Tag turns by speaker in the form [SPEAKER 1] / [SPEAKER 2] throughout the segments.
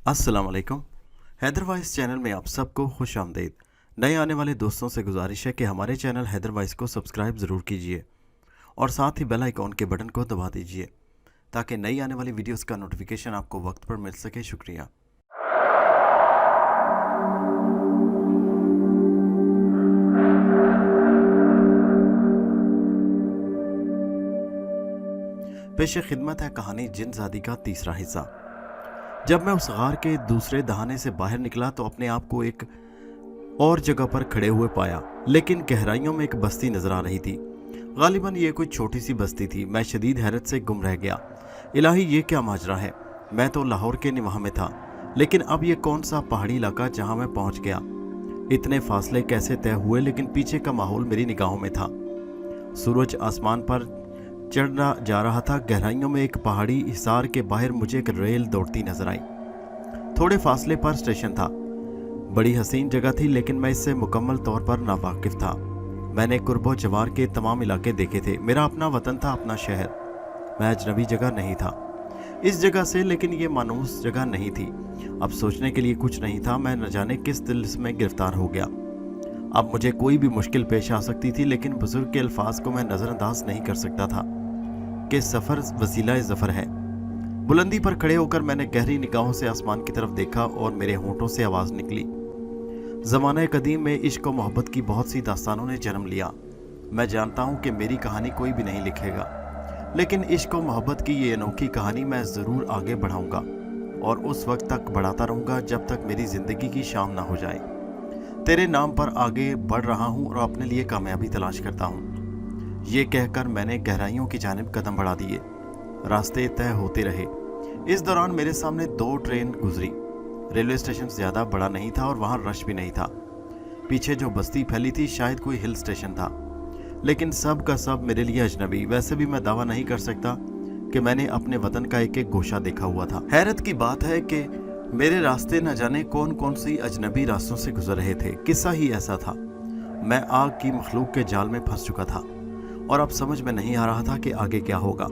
[SPEAKER 1] अस्सलाम वालेकुम। Haider voice channel में आप सबको खुश आमदीद। नए आने वाले दोस्तों से गुजारिश है कि हमारे चैनल हैदर वॉइस को सब्सक्राइब ज़रूर कीजिए और साथ ही बेल आइकॉन के बटन को दबा दीजिए ताकि नई आने वाली वीडियोस का नोटिफिकेशन आपको वक्त पर मिल सके। शुक्रिया। पेश खिदमत है कहानी जिनज़ादी का तीसरा हिस्सा। जब मैं उस गार के दूसरे दहाने से बाहर निकला तो अपने आप को एक और जगह पर खड़े हुए पाया, लेकिन गहराइयों में एक बस्ती नजर आ रही थी। गालिबन ये कोई छोटी सी बस्ती थी। मैं शदीद हैरत से गुम रह गया। इलाही ये क्या माजरा है। मैं तो लाहौर के निवाह में था, लेकिन अब ये कौन सा पहाड़ी इलाका जहां मैं पहुंच गया। इतने फासले कैसे तय हुए, लेकिन पीछे का माहौल मेरी निगाहों में था। सूरज आसमान पर चढ़ना जा रहा था। गहराइयों में एक पहाड़ी हिसार के बाहर मुझे एक रेल दौड़ती नजर आई। थोड़े फासले पर स्टेशन था। बड़ी हसीन जगह थी, लेकिन मैं इससे मुकम्मल तौर पर नावाकिफ था। मैंने कुर्बो जवार के तमाम इलाके देखे थे। मेरा अपना वतन था, अपना शहर। मैं अजनबी जगह नहीं था इस जगह से, लेकिन ये मानूस जगह नहीं थी। अब सोचने के लिए कुछ नहीं था। मैं न जाने किस दिल में गिरफ्तार हो गया। अब मुझे कोई भी मुश्किल पेश आ सकती थी, लेकिन बुजुर्ग के अल्फाज को मैं नज़रअंदाज नहीं कर सकता था कि सफ़र वसीला ज़फ़र है। बुलंदी पर खड़े होकर मैंने गहरी निगाहों से आसमान की तरफ देखा और मेरे होंठों से आवाज़ निकली। ज़माने कदीम में इश्क और मोहब्बत की बहुत सी दास्तानों ने जन्म लिया। मैं जानता हूँ कि मेरी कहानी कोई भी नहीं लिखेगा, लेकिन इश्क और मोहब्बत की ये अनोखी कहानी मैं ज़रूर आगे बढ़ाऊँगा और उस वक्त तक बढ़ाता रहूँगा जब तक मेरी ज़िंदगी की शाम ना हो जाए। तेरे नाम पर आगे बढ़ रहा हूँ और अपने लिए कामयाबी तलाश करता हूँ। ये कहकर मैंने गहराइयों की जानिब कदम बढ़ा दिए। रास्ते तय होते रहे। इस दौरान मेरे सामने 2 ट्रेन गुजरी। रेलवे स्टेशन ज़्यादा बड़ा नहीं था और वहाँ रश भी नहीं था। पीछे जो बस्ती फैली थी शायद कोई हिल स्टेशन था, लेकिन सब का सब मेरे लिए अजनबी। वैसे भी मैं दावा नहीं कर सकता कि मैंने अपने वतन का एक एक गोशा देखा हुआ था। हैरत की बात है कि मेरे रास्ते न जाने कौन कौन सी अजनबी रास्तों से गुजर रहे थे। किस्सा ही ऐसा था। मैं आग की मखलूक के जाल में फंस चुका था और अब समझ में नहीं आ रहा था कि आगे क्या होगा।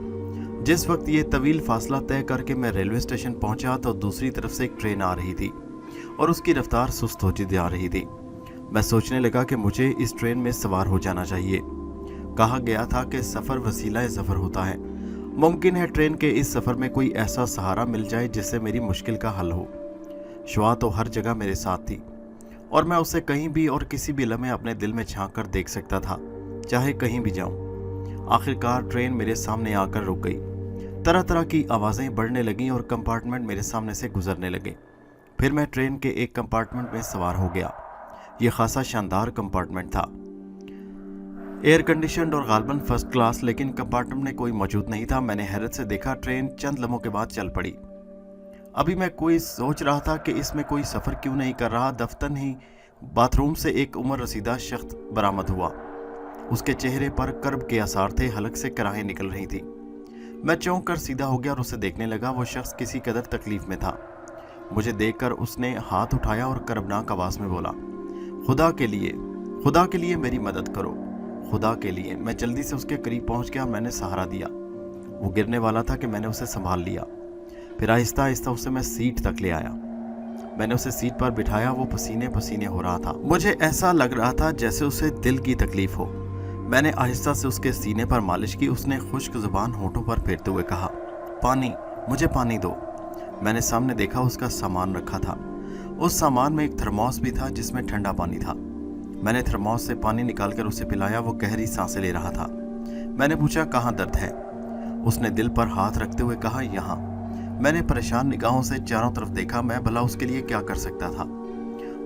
[SPEAKER 1] जिस वक्त ये तवील फासला तय करके मैं रेलवे स्टेशन पहुंचा तो दूसरी तरफ से एक ट्रेन आ रही थी और उसकी रफ्तार सुस्त होती जा रही थी। मैं सोचने लगा कि मुझे इस ट्रेन में सवार हो जाना चाहिए। कहा गया था कि सफ़र वसीला ज़फ़र होता है। मुमकिन है ट्रेन के इस सफ़र में कोई ऐसा सहारा मिल जाए जिससे मेरी मुश्किल का हल हो। शुआ तो हर जगह मेरे साथ थी और मैं उसे कहीं भी और किसी भी लम्हे अपने दिल में झांक कर देख सकता था, चाहे कहीं भी जाऊं। आखिरकार ट्रेन मेरे सामने आकर रुक गई। तरह तरह की आवाज़ें बढ़ने लगीं और कंपार्टमेंट मेरे सामने से गुजरने लगे। फिर मैं ट्रेन के एक कंपार्टमेंट में सवार हो गया। ये खासा शानदार कंपार्टमेंट था, एयर कंडीशनड और गालबन फर्स्ट क्लास, लेकिन कंपार्टमेंट में कोई मौजूद नहीं था। मैंने हैरत से देखा। ट्रेन चंद लम्हों के बाद चल पड़ी। अभी मैं कोई सोच रहा था कि इसमें कोई सफ़र क्यों नहीं कर रहा। दफ्तर ही बाथरूम से एक उम्र रसीदा शख्स बरामद हुआ। उसके चेहरे पर कर्ब के आसार थे। हलक से कराहें निकल रही थी। मैं चौंक कर सीधा हो गया और उसे देखने लगा। वो शख्स किसी कदर तकलीफ में था। मुझे देखकर उसने हाथ उठाया और कर्बनाक आवाज़ में बोला, खुदा के लिए मेरी मदद करो, खुदा के लिए। मैं जल्दी से उसके करीब पहुंच गया। मैंने सहारा दिया। वो गिरने वाला था कि मैंने उसे संभाल लिया। फिर आहिस्ता आहिस्ता उसे मैं सीट तक ले आया। मैंने उसे सीट पर बिठाया। वो पसीने पसीने हो रहा था। मुझे ऐसा लग रहा था जैसे उसे दिल की तकलीफ हो। मैंने आहिस्ता से उसके सीने पर मालिश की। उसने खुश्क जुबान होठों पर फेरते हुए कहा, पानी, मुझे पानी दो। मैंने सामने देखा। उसका सामान रखा था। उस सामान में एक थर्मोस भी था जिसमें ठंडा पानी था। मैंने थर्मोस से पानी निकालकर उसे पिलाया। वो गहरी सांसें ले रहा था। मैंने पूछा, कहाँ दर्द है? उसने दिल पर हाथ रखते हुए कहा, यहाँ। मैंने परेशान निगाहों से चारों तरफ देखा। मैं भला उसके लिए क्या कर सकता था।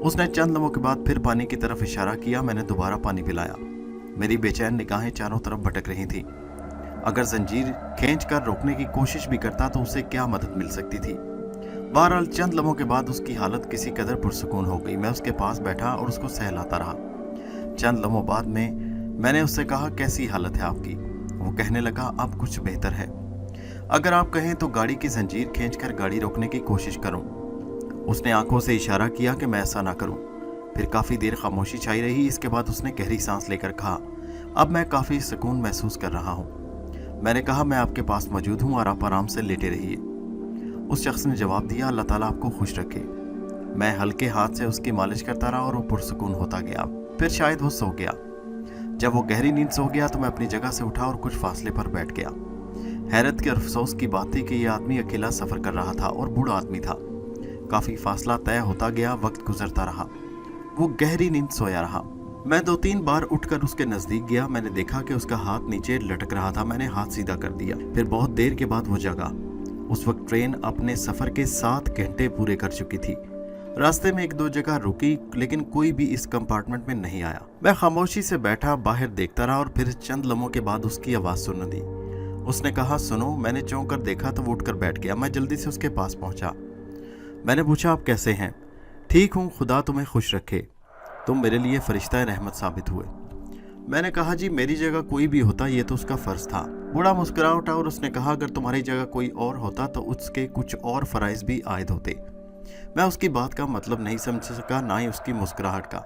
[SPEAKER 1] उसने चंद लम्हों के बाद फिर पानी की तरफ इशारा किया। मैंने दोबारा पानी पिलाया। मेरी बेचैन निगाहें चारों तरफ भटक रही थी। अगर जंजीर खींचकर रोकने की कोशिश भी करता तो उसे क्या मदद मिल सकती थी। बहरहाल चंद लम्हों के बाद उसकी हालत किसी कदर पुरसुकून हो गई। मैं उसके पास बैठा और उसको सहलाता रहा। चंद लम्हों बाद मैंने उससे कहा, कैसी हालत है आपकी? वो कहने लगा, अब कुछ बेहतर है। अगर आप कहें तो गाड़ी की जंजीर खींचकर गाड़ी रोकने की कोशिश करूं। उसने आंखों से इशारा किया कि मैं ऐसा ना करूं। फिर काफ़ी देर खामोशी छाई रही। इसके बाद उसने गहरी सांस लेकर कहा, अब मैं काफ़ी सुकून महसूस कर रहा हूं। मैंने कहा, मैं आपके पास मौजूद हूं और आप आराम से लेटे रहिए। उस शख्स ने जवाब दिया, अल्लाह ताला आपको खुश रखे। मैं हल्के हाथ से उसकी मालिश करता रहा और वो पुरसुकून होता गया। फिर शायद वो सो गया। जब वो गहरी नींद सो गया तो मैं अपनी जगह से उठा और कुछ फासले पर बैठ गया। हैरत के और अफसोस की बात थी कि यह आदमी अकेला सफ़र कर रहा था और बूढ़ा आदमी था। काफ़ी फासला तय होता गया, वक्त गुजरता रहा, वो गहरी नींद सोया रहा। मैं 2-3 बार उठकर उसके नज़दीक गया। मैंने देखा कि उसका हाथ नीचे लटक रहा था। मैंने हाथ सीधा कर दिया। फिर बहुत देर के बाद वो जगा। उस वक्त ट्रेन अपने सफ़र के 7 घंटे पूरे कर चुकी थी। रास्ते में 1-2 जगह रुकी, लेकिन कोई भी इस कंपार्टमेंट में नहीं आया। मैं खामोशी से बैठा बाहर देखता रहा और फिर चंद लम्हों के बाद उसकी आवाज़ सुन दी। उसने कहा, सुनो। मैंने चौंक कर देखा तो वो उठकर बैठ गया। मैं जल्दी से उसके पास पहुंचा। मैंने पूछा, आप कैसे हैं? ठीक हूँ, खुदा तुम्हें खुश रखे, तुम मेरे लिए फरिश्ता रहमत साबित हुए। मैंने कहा, जी मेरी जगह कोई भी होता ये तो उसका फ़र्ज़ था। बूढ़ा मुस्कुरा उठा और उसने कहा, अगर तुम्हारी जगह कोई और होता तो उसके कुछ और फ़राइज़ भी आयद होते। मैं उसकी बात का मतलब नहीं समझ सका, ना ही उसकी मुस्कुराहट का।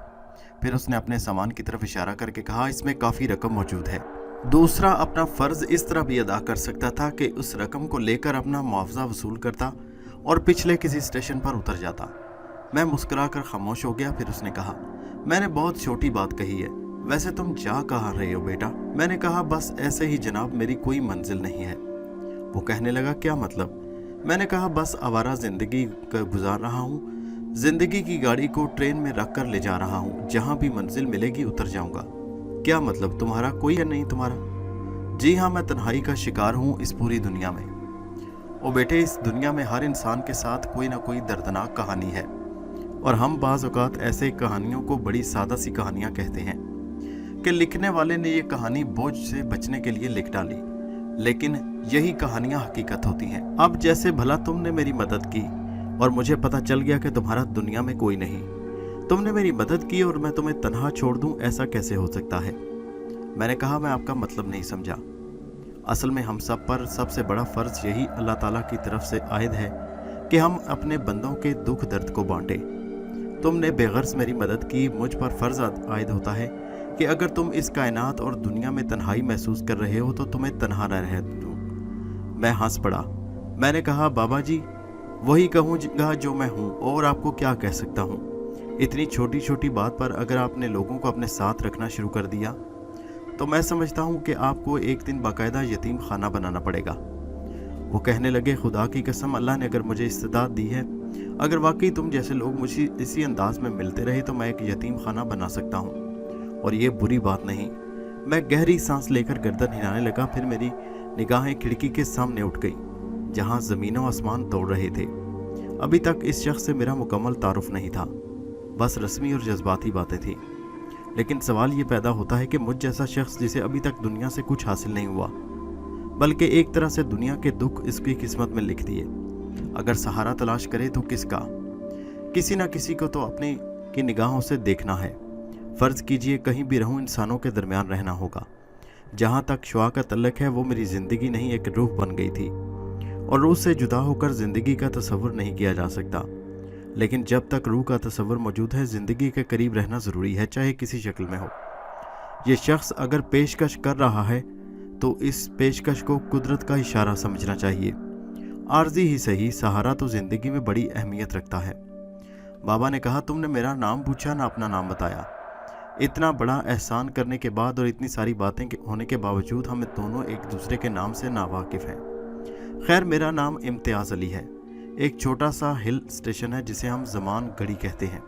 [SPEAKER 1] फिर उसने अपने सामान की तरफ इशारा करके कहा, इसमें काफ़ी रकम मौजूद है। दूसरा अपना फ़र्ज़ इस तरह भी अदा कर सकता था कि उस रकम को लेकर अपना मुआवजा वसूल करता और पिछले किसी स्टेशन पर उतर जाता। मैं मुस्कुराकर खामोश हो गया। फिर उसने कहा, मैंने बहुत छोटी बात कही है, वैसे तुम जा कहाँ रहे हो बेटा? मैंने कहा, बस ऐसे ही जनाब, मेरी कोई मंजिल नहीं है। वो कहने लगा, क्या मतलब? मैंने कहा, बस आवारा ज़िंदगी गुजार रहा हूँ। ज़िंदगी की गाड़ी को ट्रेन में रख कर ले जा रहा हूँ, जहाँ भी मंजिल मिलेगी उतर जाऊँगा। क्या मतलब, तुम्हारा कोई है नहीं तुम्हारा? जी हाँ, मैं तन्हाई का शिकार हूँ इस पूरी दुनिया में। ओ बेटे, इस दुनिया में हर इंसान के साथ कोई ना कोई दर्दनाक कहानी है, और हम बाज़ औक़ात ऐसे कहानियों को बड़ी सादा सी कहानियाँ कहते हैं कि लिखने वाले ने ये कहानी बोझ से बचने के लिए लिख डाली, लेकिन यही कहानियाँ हकीकत होती हैं। अब जैसे भला तुमने मेरी मदद की और मुझे पता चल गया कि तुम्हारा दुनिया में कोई नहीं। तुमने मेरी मदद की और मैं तुम्हें तन्हा छोड़ दूं, ऐसा कैसे हो सकता है? मैंने कहा, मैं आपका मतलब नहीं समझा। असल में हम सब पर सबसे बड़ा फ़र्ज़ यही अल्लाह ताला की तरफ से आयद है कि हम अपने बंदों के दुख दर्द को बांटें। तुमने बेगर्ज़ मेरी मदद की, मुझ पर फ़र्ज़ आयद होता है कि अगर तुम इस कायनात और दुनिया में तन्हाई महसूस कर रहे हो तो तुम्हें तन्हा न रह दूं। मैं हंस पड़ा। मैंने कहा, बाबा जी, वही कहूँगा जो मैं हूँ, और आपको क्या कह सकता हूँ? इतनी छोटी छोटी बात पर अगर आपने लोगों को अपने साथ रखना शुरू कर दिया तो मैं समझता हूँ कि आपको एक दिन बाकायदा यतीम खाना बनाना पड़ेगा। वो कहने लगे, खुदा की कसम, अल्लाह ने अगर मुझे इस्तिदाद दी है, अगर वाकई तुम जैसे लोग मुझे इसी अंदाज में मिलते रहे तो मैं एक यतीम खाना बना सकता हूँ, और ये बुरी बात नहीं। मैं गहरी सांस लेकर गर्दन हिलाने लगा। फिर मेरी निगाहें खिड़की के सामने उठ गई, जहाँ ज़मीन व आसमान तोड़ रहे थे। अभी तक इस शख्स से मेरा मुकम्मल तारुफ नहीं था, बस रस्मी और जज्बाती बातें थी। लेकिन सवाल ये पैदा होता है कि मुझ जैसा शख्स जिसे अभी तक दुनिया से कुछ हासिल नहीं हुआ, बल्कि एक तरह से दुनिया के दुख इसकी किस्मत में लिख दिए, अगर सहारा तलाश करे तो किसका? किसी न किसी को तो अपनी की निगाहों से देखना है। फ़र्ज़ कीजिए कहीं भी रहूं, इंसानों के दरमियान रहना होगा। जहाँ तक शुआ का तल्लक है, वो मेरी ज़िंदगी नहीं एक रूह बन गई थी, और रूह से जुदा होकर ज़िंदगी का तसव्वुर नहीं किया जा सकता। लेकिन जब तक रूह का तसव्वुर मौजूद है, ज़िंदगी के करीब रहना ज़रूरी है, चाहे किसी शक्ल में हो। ये शख्स अगर पेशकश कर रहा है तो इस पेशकश को कुदरत का इशारा समझना चाहिए। आर्जी ही सही, सहारा तो ज़िंदगी में बड़ी अहमियत रखता है। बाबा ने कहा, तुमने मेरा नाम पूछा ना अपना नाम बताया। इतना बड़ा एहसान करने के बाद और इतनी सारी बातें होने के बावजूद हम दोनों एक दूसरे के नाम से नावाकिफ़ हैं। खैर, मेरा नाम इम्तियाज़ अली है। एक छोटा सा हिल स्टेशन है जिसे हम ज़मान गढ़ी कहते हैं।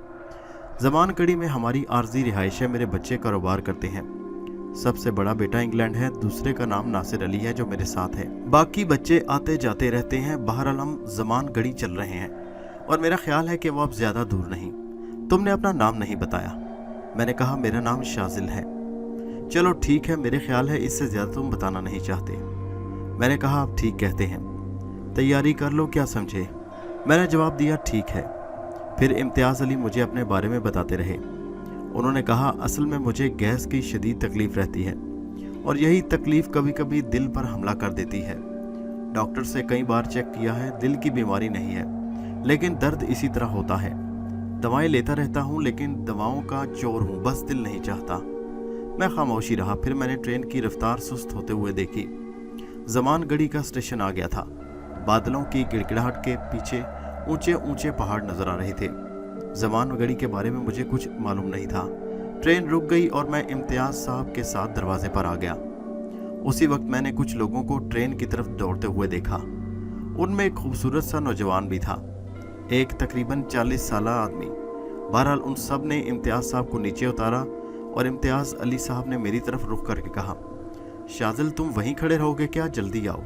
[SPEAKER 1] ज़मान गढ़ी में हमारी आर्जी रिहाइश है। मेरे बच्चे कारोबार करते हैं। सबसे बड़ा बेटा इंग्लैंड है, दूसरे का नाम नासिर अली है जो मेरे साथ है। बाकी बच्चे आते जाते रहते हैं। बहरहाल हम ज़मान गढ़ी चल रहे हैं, और मेरा ख्याल है कि वो अब ज़्यादा दूर नहीं। तुमने अपना नाम नहीं बताया। मैंने कहा, मेरा नाम शाजिल है। चलो ठीक है, मेरे ख्याल है इससे ज़्यादा तुम बताना नहीं चाहते। मैंने कहा, आप ठीक कहते हैं, तैयारी कर लो, क्या समझे? मैंने जवाब दिया, ठीक है। फिर इम्तियाज़ अली मुझे अपने बारे में बताते रहे। उन्होंने कहा, असल में मुझे गैस की शदीद तकलीफ़ रहती है, और यही तकलीफ़ कभी कभी दिल पर हमला कर देती है। डॉक्टर से कई बार चेक किया है, दिल की बीमारी नहीं है, लेकिन दर्द इसी तरह होता है। दवाएं लेता रहता हूँ, लेकिन दवाओं का चोर हूँ, बस दिल नहीं चाहता। मैं खामोशी रहा। फिर मैंने ट्रेन की रफ्तार सुस्त होते हुए देखी। ज़मान गढ़ी का स्टेशन आ गया था। बादलों की गिड़गिड़ाहट के पीछे ऊंचे ऊंचे पहाड़ नजर आ रहे थे। जमान गढ़ी के बारे में मुझे कुछ मालूम नहीं था। ट्रेन रुक गई और मैं इम्तियाज साहब के साथ दरवाजे पर आ गया। उसी वक्त मैंने कुछ लोगों को ट्रेन की तरफ दौड़ते हुए देखा। उनमें एक खूबसूरत सा नौजवान भी था, एक तकरीबन 40 साल आदमी। बहरहाल उन सब ने इम्तियाज साहब को नीचे उतारा और इम्तियाज अली साहब ने मेरी तरफ रुख करके कहा, शाजिल तुम वहीं खड़े रहोगे क्या, जल्दी आओ।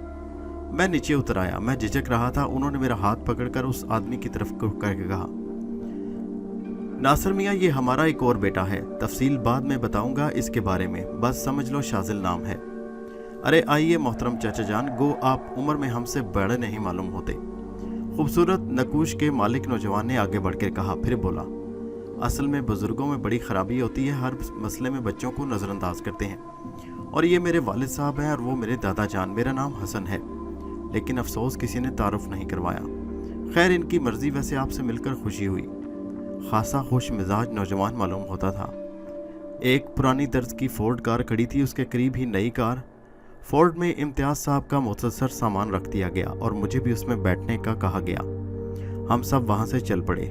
[SPEAKER 1] मैं नीचे उतर आया। मैं झिझक रहा था। उन्होंने मेरा हाथ पकड़कर उस आदमी की तरफ रुख करके कहा, नासिर मियाँ ये हमारा एक और बेटा है, तफसील बाद में बताऊंगा इसके बारे में, बस समझ लो शाजिल नाम है। अरे आइए मोहतरम चाचा जान, गो आप उम्र में हमसे बड़े नहीं मालूम होते। खूबसूरत नकूश के मालिक नौजवान ने आगे बढ़कर कहा, फिर बोला, असल में बुजुर्गों में बड़ी खराबी होती है, हर मसले में बच्चों को नज़रअंदाज करते हैं। और ये मेरे वालिद साहब हैं और वो मेरे दादा जान। मेरा नाम हसन है, लेकिन अफसोस किसी ने तारुफ नहीं करवाया। खैर इनकी मर्जी, वैसे आपसे मिलकर खुशी हुई। खासा खुश मिजाज नौजवान मालूम होता था। एक पुरानी तर्ज की फोर्ड कार खड़ी थी, उसके करीब ही नई कार फोर्ड में इम्तियाज साहब का मुख्तसर सामान रख दिया गया और मुझे भी उसमें बैठने का कहा गया। हम सब वहाँ से चल पड़े।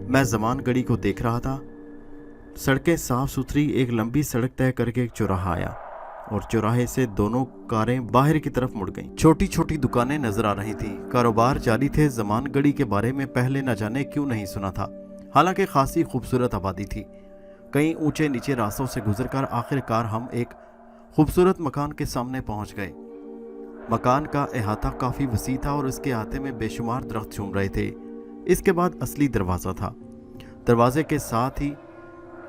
[SPEAKER 1] मैं जमान गढ़ी को देख रहा था। सड़कें साफ सुथरी, एक लंबी सड़क तय करके एक चौराहा आया और चौराहे से दोनों कारें बाहर की तरफ मुड़ गईं। छोटी छोटी दुकानें नजर आ रही थीं, कारोबार जारी थे। जमान गढ़ी के बारे में पहले न जाने क्यों नहीं सुना था, हालांकि खासी खूबसूरत आबादी थी। कई ऊंचे नीचे रास्तों से गुजरकर आखिरकार हम एक खूबसूरत मकान के सामने पहुंच गए। मकान का अहाता काफ़ी वसी था और इसके अहाते में बेशुमार दरख्त झूम रहे थे। इसके बाद असली दरवाज़ा था। दरवाजे के साथ ही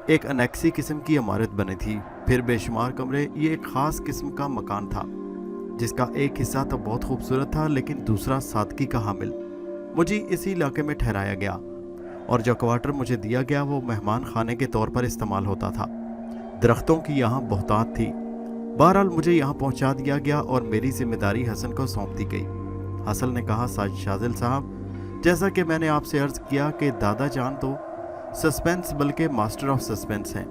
[SPEAKER 1] एक अनेक्सी किस्म की इमारत बनी थी, फिर बेशुमार कमरे। ये एक ख़ास किस्म का मकान था जिसका एक हिस्सा तो बहुत खूबसूरत था, लेकिन दूसरा सादगी का हामिल। मुझे इसी इलाके में ठहराया गया और जो क्वार्टर मुझे दिया गया वो मेहमान खाने के तौर पर इस्तेमाल होता था। दरख्तों की यहाँ बहुतात थी। बहरहाल मुझे यहाँ पहुँचा दिया गया और मेरी जिम्मेदारी हसन को सौंप दी गई। हसन ने कहा, शाजिल साहब, जैसा कि मैंने आपसे अर्ज़ किया कि दादा जान तो सस्पेंस बल्कि मास्टर ऑफ सस्पेंस हैं।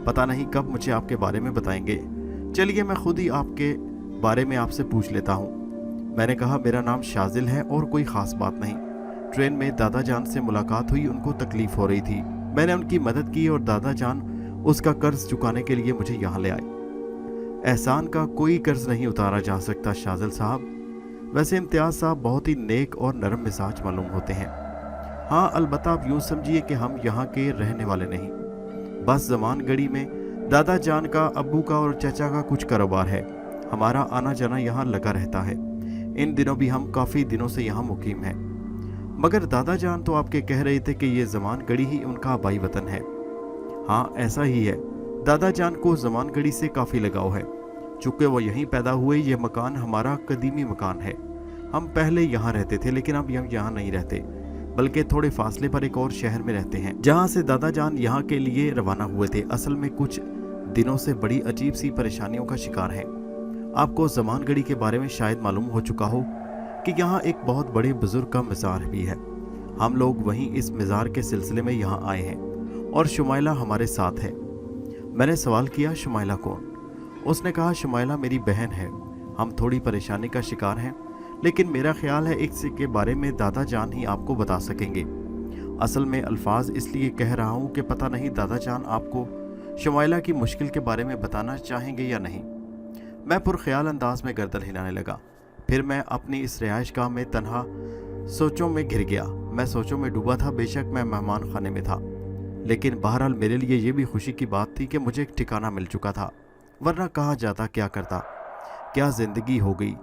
[SPEAKER 1] पता नहीं कब मुझे आपके बारे में बताएंगे। चलिए मैं खुद ही आपके बारे में आपसे पूछ लेता हूँ। मैंने कहा, मेरा नाम शाजिल है और कोई ख़ास बात नहीं। ट्रेन में दादा जान से मुलाकात हुई, उनको तकलीफ़ हो रही थी। मैंने उनकी मदद की और दादा जान उसका कर्ज चुकाने के लिए मुझे यहाँ ले आए। एहसान का कोई कर्ज नहीं उतारा जा सकता शाजिल साहब। वैसे इम्तियाज साहब बहुत ही नेक और नरम मिजाज मालूम होते हैं। हाँ, अलबत्ता आप यूँ समझिए कि हम यहाँ के रहने वाले नहीं। बस जमान गढ़ी में दादा जान का, अब्बू का और चाचा का कुछ कारोबार है। हमारा आना जाना यहाँ लगा रहता है। इन दिनों भी हम काफ़ी दिनों से यहाँ मुकीम हैं। मगर दादा जान तो आपके कह रहे थे कि ये जमान गढ़ी ही उनका आबाई वतन है। हाँ, ऐसा ही है। दादा जान को जमान गढ़ी से काफ़ी लगाव है। चूँकि वो यहीं पैदा हुए, ये मकान हमारा कदीमी मकान है। हम पहले यहाँ रहते थे, लेकिन अब हम यहाँ नहीं रहते, बल्कि थोड़े फासले पर एक और शहर में रहते हैं, जहाँ से दादा जान यहाँ के लिए रवाना हुए थे। असल में कुछ दिनों से बड़ी अजीब सी परेशानियों का शिकार हैं। आपको जमान गढ़ी के बारे में शायद मालूम हो चुका हो कि यहाँ एक बहुत बड़े बुजुर्ग का मज़ार भी है। हम लोग वहीं इस मज़ार के सिलसिले में यहाँ आए हैं और शुमाइला हमारे साथ है। मैंने सवाल किया, शुमाइला कौन? उसने कहा, शुमाइला मेरी बहन है। हम थोड़ी परेशानी का शिकार हैं, लेकिन मेरा ख्याल है इसके बारे में दादा जान ही आपको बता सकेंगे। असल में अल्फाज इसलिए कह रहा हूँ कि पता नहीं दादा जान आपको शुमाइला की मुश्किल के बारे में बताना चाहेंगे या नहीं। मैं पुरख्याल अंदाज में गर्दन हिलाने लगा। फिर मैं अपनी इस रिहाइश गाह में तन्हा सोचों में घिर गया। मैं सोचों में डूबा था। बेशक मैं मेहमान खाने में था, लेकिन बहरहाल मेरे लिए ये भी खुशी की बात थी कि मुझे एक ठिकाना मिल चुका था, वरना कहा जाता क्या करता। क्या ज़िंदगी हो गई।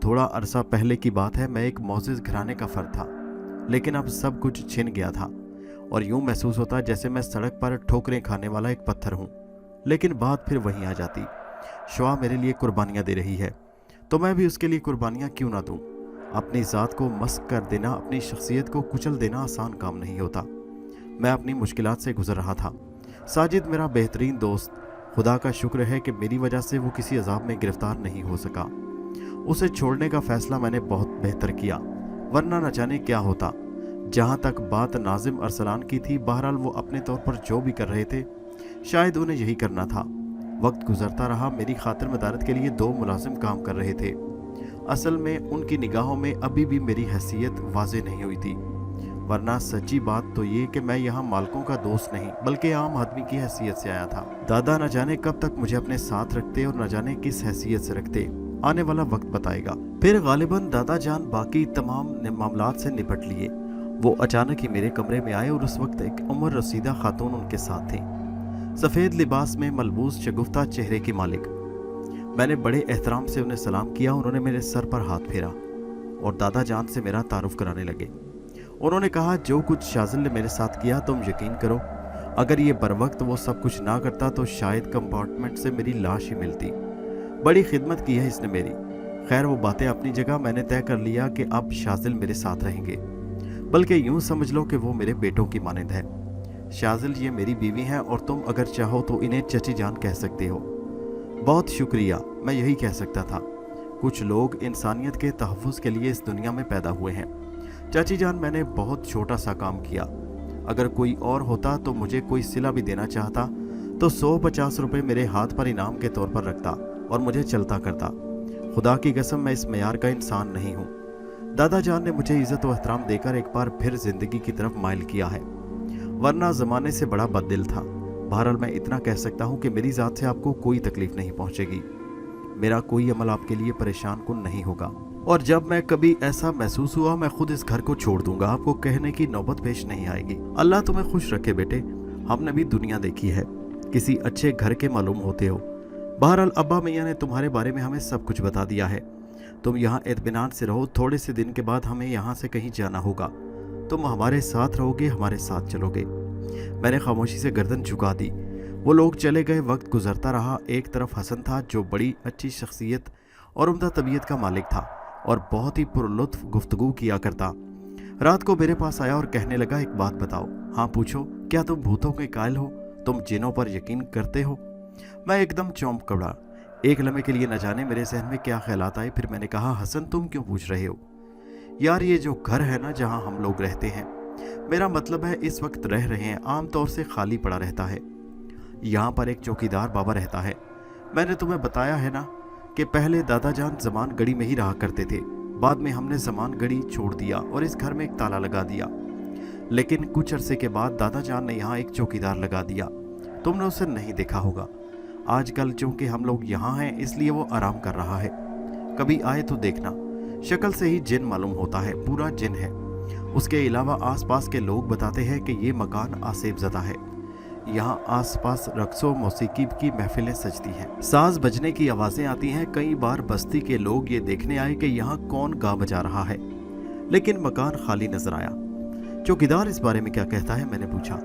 [SPEAKER 1] थोड़ा अरसा पहले की बात है, मैं एक मौजिज़ घराने का फ़र्द था, लेकिन अब सब कुछ छिन गया था और यूँ महसूस होता जैसे मैं सड़क पर ठोकरें खाने वाला एक पत्थर हूँ। लेकिन बात फिर वहीं आ जाती। शुआ मेरे लिए कुर्बानियाँ दे रही है, तो मैं भी उसके लिए कुर्बानियाँ क्यों ना दूँ। अपनी ज़ात को मस्क कर देना, अपनी शख्सियत को कुचल देना आसान काम नहीं होता। मैं अपनी मुश्किलात से गुजर रहा था। साजिद मेरा बेहतरीन दोस्त, खुदा का शुक्र है कि मेरी वजह से वो किसी अजाब में गिरफ्तार नहीं हो सका। उसे छोड़ने का फ़ैसला मैंने बहुत बेहतर किया, वरना न जाने क्या होता। जहाँ तक बात नाजिम अरसलान की थी, बहरहाल वो अपने तौर पर जो भी कर रहे थे, शायद उन्हें यही करना था। वक्त गुजरता रहा। मेरी खातिर मदारत के लिए 2 मुलाजिम काम कर रहे थे। اصل میں ان کی نگاہوں میں ابھی بھی میری حیثیت واضح نہیں ہوئی تھی، ورنہ سچی بات تو یہ کہ میں یہاں مالکوں کا دوست نہیں بلکہ عام آدمی کی حیثیت سے آیا تھا۔ دادا نہ جانے کب تک مجھے اپنے ساتھ رکھتے اور نہ جانے کس حیثیت سے رکھتے، آنے والا وقت بتائے گا۔ پھر غالباً دادا جان باقی تمام معاملات سے نپٹ لیے۔ وہ اچانک ہی میرے کمرے میں آئے اور اس وقت ایک عمر رسیدہ خاتون ان کے ساتھ تھی، سفید لباس میں ملبوس شگفتہ چہرے کی مالک۔ میں نے بڑے احترام سے انہیں سلام کیا، انہوں نے میرے سر پر ہاتھ پھیرا اور دادا جان سے میرا تعارف کرانے لگے۔ انہوں نے کہا، جو کچھ شاذل نے میرے ساتھ کیا تم یقین کرو، اگر یہ بروقت وہ سب کچھ نہ کرتا تو شاید کمپارٹمنٹ سے میری لاش ہی ملتی۔ بڑی خدمت کی ہے اس نے میری۔ خیر وہ باتیں اپنی جگہ، میں نے طے کر لیا کہ اب شاذل میرے ساتھ رہیں گے، بلکہ یوں سمجھ لو کہ وہ میرے بیٹوں کی مانند ہے۔ شاذل یہ میری بیوی ہیں اور تم اگر چاہو تو انہیں چچی جان کہہ سکتے ہو۔ بہت شکریہ، میں یہی کہہ سکتا تھا۔ کچھ لوگ انسانیت کے تحفظ کے لیے اس دنیا میں پیدا ہوئے ہیں۔ چاچی جان میں نے بہت چھوٹا سا کام کیا، اگر کوئی اور ہوتا تو مجھے کوئی صلہ بھی دینا چاہتا تو 150 روپے میرے ہاتھ پر انعام کے طور پر رکھتا اور مجھے چلتا کرتا۔ خدا کی قسم میں اس معیار کا انسان نہیں ہوں۔ دادا جان نے مجھے عزت و احترام دے کر ایک بار پھر زندگی کی طرف مائل کیا ہے، ورنہ زمانے سے بڑا بد دل تھا۔ بہرحال میں اتنا کہہ سکتا ہوں کہ میری ذات سے آپ کو کوئی تکلیف نہیں پہنچے گی، میرا کوئی عمل آپ کے لیے پریشان کن نہیں ہوگا، اور جب میں کبھی ایسا محسوس ہوا میں خود اس گھر کو چھوڑ دوں گا، آپ کو کہنے کی نوبت پیش نہیں آئے گی۔ اللہ تمہیں خوش رکھے بیٹے، ہم نے بھی دنیا دیکھی ہے، کسی اچھے گھر کے معلوم ہوتے ہو۔ بہرحال ابا میاں نے تمہارے بارے میں ہمیں سب کچھ بتا دیا ہے، تم یہاں اطمینان سے رہو، تھوڑے سے دن کے بعد ہمیں یہاں سے کہیں جانا ہوگا، تم ہمارے ساتھ رہو گے، ہمارے ساتھ چلو گے۔ میں نے خاموشی سے گردن جھکا دی۔ وہ لوگ چلے گئے، وقت گزرتا رہا۔ ایک طرف حسن تھا جو بڑی اچھی شخصیت اور عمدہ طبیعت کا مالک تھا اور بہت ہی پرلطف گفتگو کیا کرتا۔ رات کو میرے پاس آیا اور کہنے لگا، ایک بات بتاؤ۔ ہاں پوچھو۔ کیا تم بھوتوں کے قائل ہو؟ تم جنوں پر یقین کرتے ہو؟ میں ایک دم چونک پڑا۔ ایک لمحے کے لیے نہ جانے میرے ذہن میں کیا خیالات آئے، پھر میں نے کہا، حسن تم کیوں پوچھ رہے ہو؟ یار یہ جو گھر ہے نا جہاں ہم لوگ رہتے ہیں، میرا مطلب ہے اس وقت رہ رہے ہیں، عام طور سے خالی پڑا رہتا ہے۔ یہاں پر ایک چوکیدار بابا رہتا ہے۔ میں نے تمہیں بتایا ہے نا کہ پہلے دادا جان زمان گڑی میں ہی رہا کرتے تھے، بعد میں ہم نے زمان گڑی چھوڑ دیا اور اس گھر میں ایک تالا لگا دیا، لیکن کچھ عرصے کے بعد دادا جان نے یہاں ایک چوکیدار لگا دیا۔ تم نے اسے نہیں دیکھا ہوگا، آج کل چونکہ ہم لوگ یہاں ہیں اس لیے وہ آرام کر رہا ہے، کبھی آئے تو دیکھنا۔ شکل سے ہی جن معلوم ہوتا ہے، پورا جن ہے۔ اس کے علاوہ آس پاس کے لوگ بتاتے ہیں کہ یہ مکان آسیب زدہ ہے، یہاں آس پاس رقص و موسیقی کی محفلیں سجتی ہیں، ساز بجنے کی آوازیں آتی ہیں۔ کئی بار بستی کے لوگ یہ دیکھنے آئے کہ یہاں کون گا بجا رہا ہے، لیکن مکان خالی نظر آیا۔ چوکیدار اس بارے میں کیا کہتا ہے؟ میں نے پوچھا۔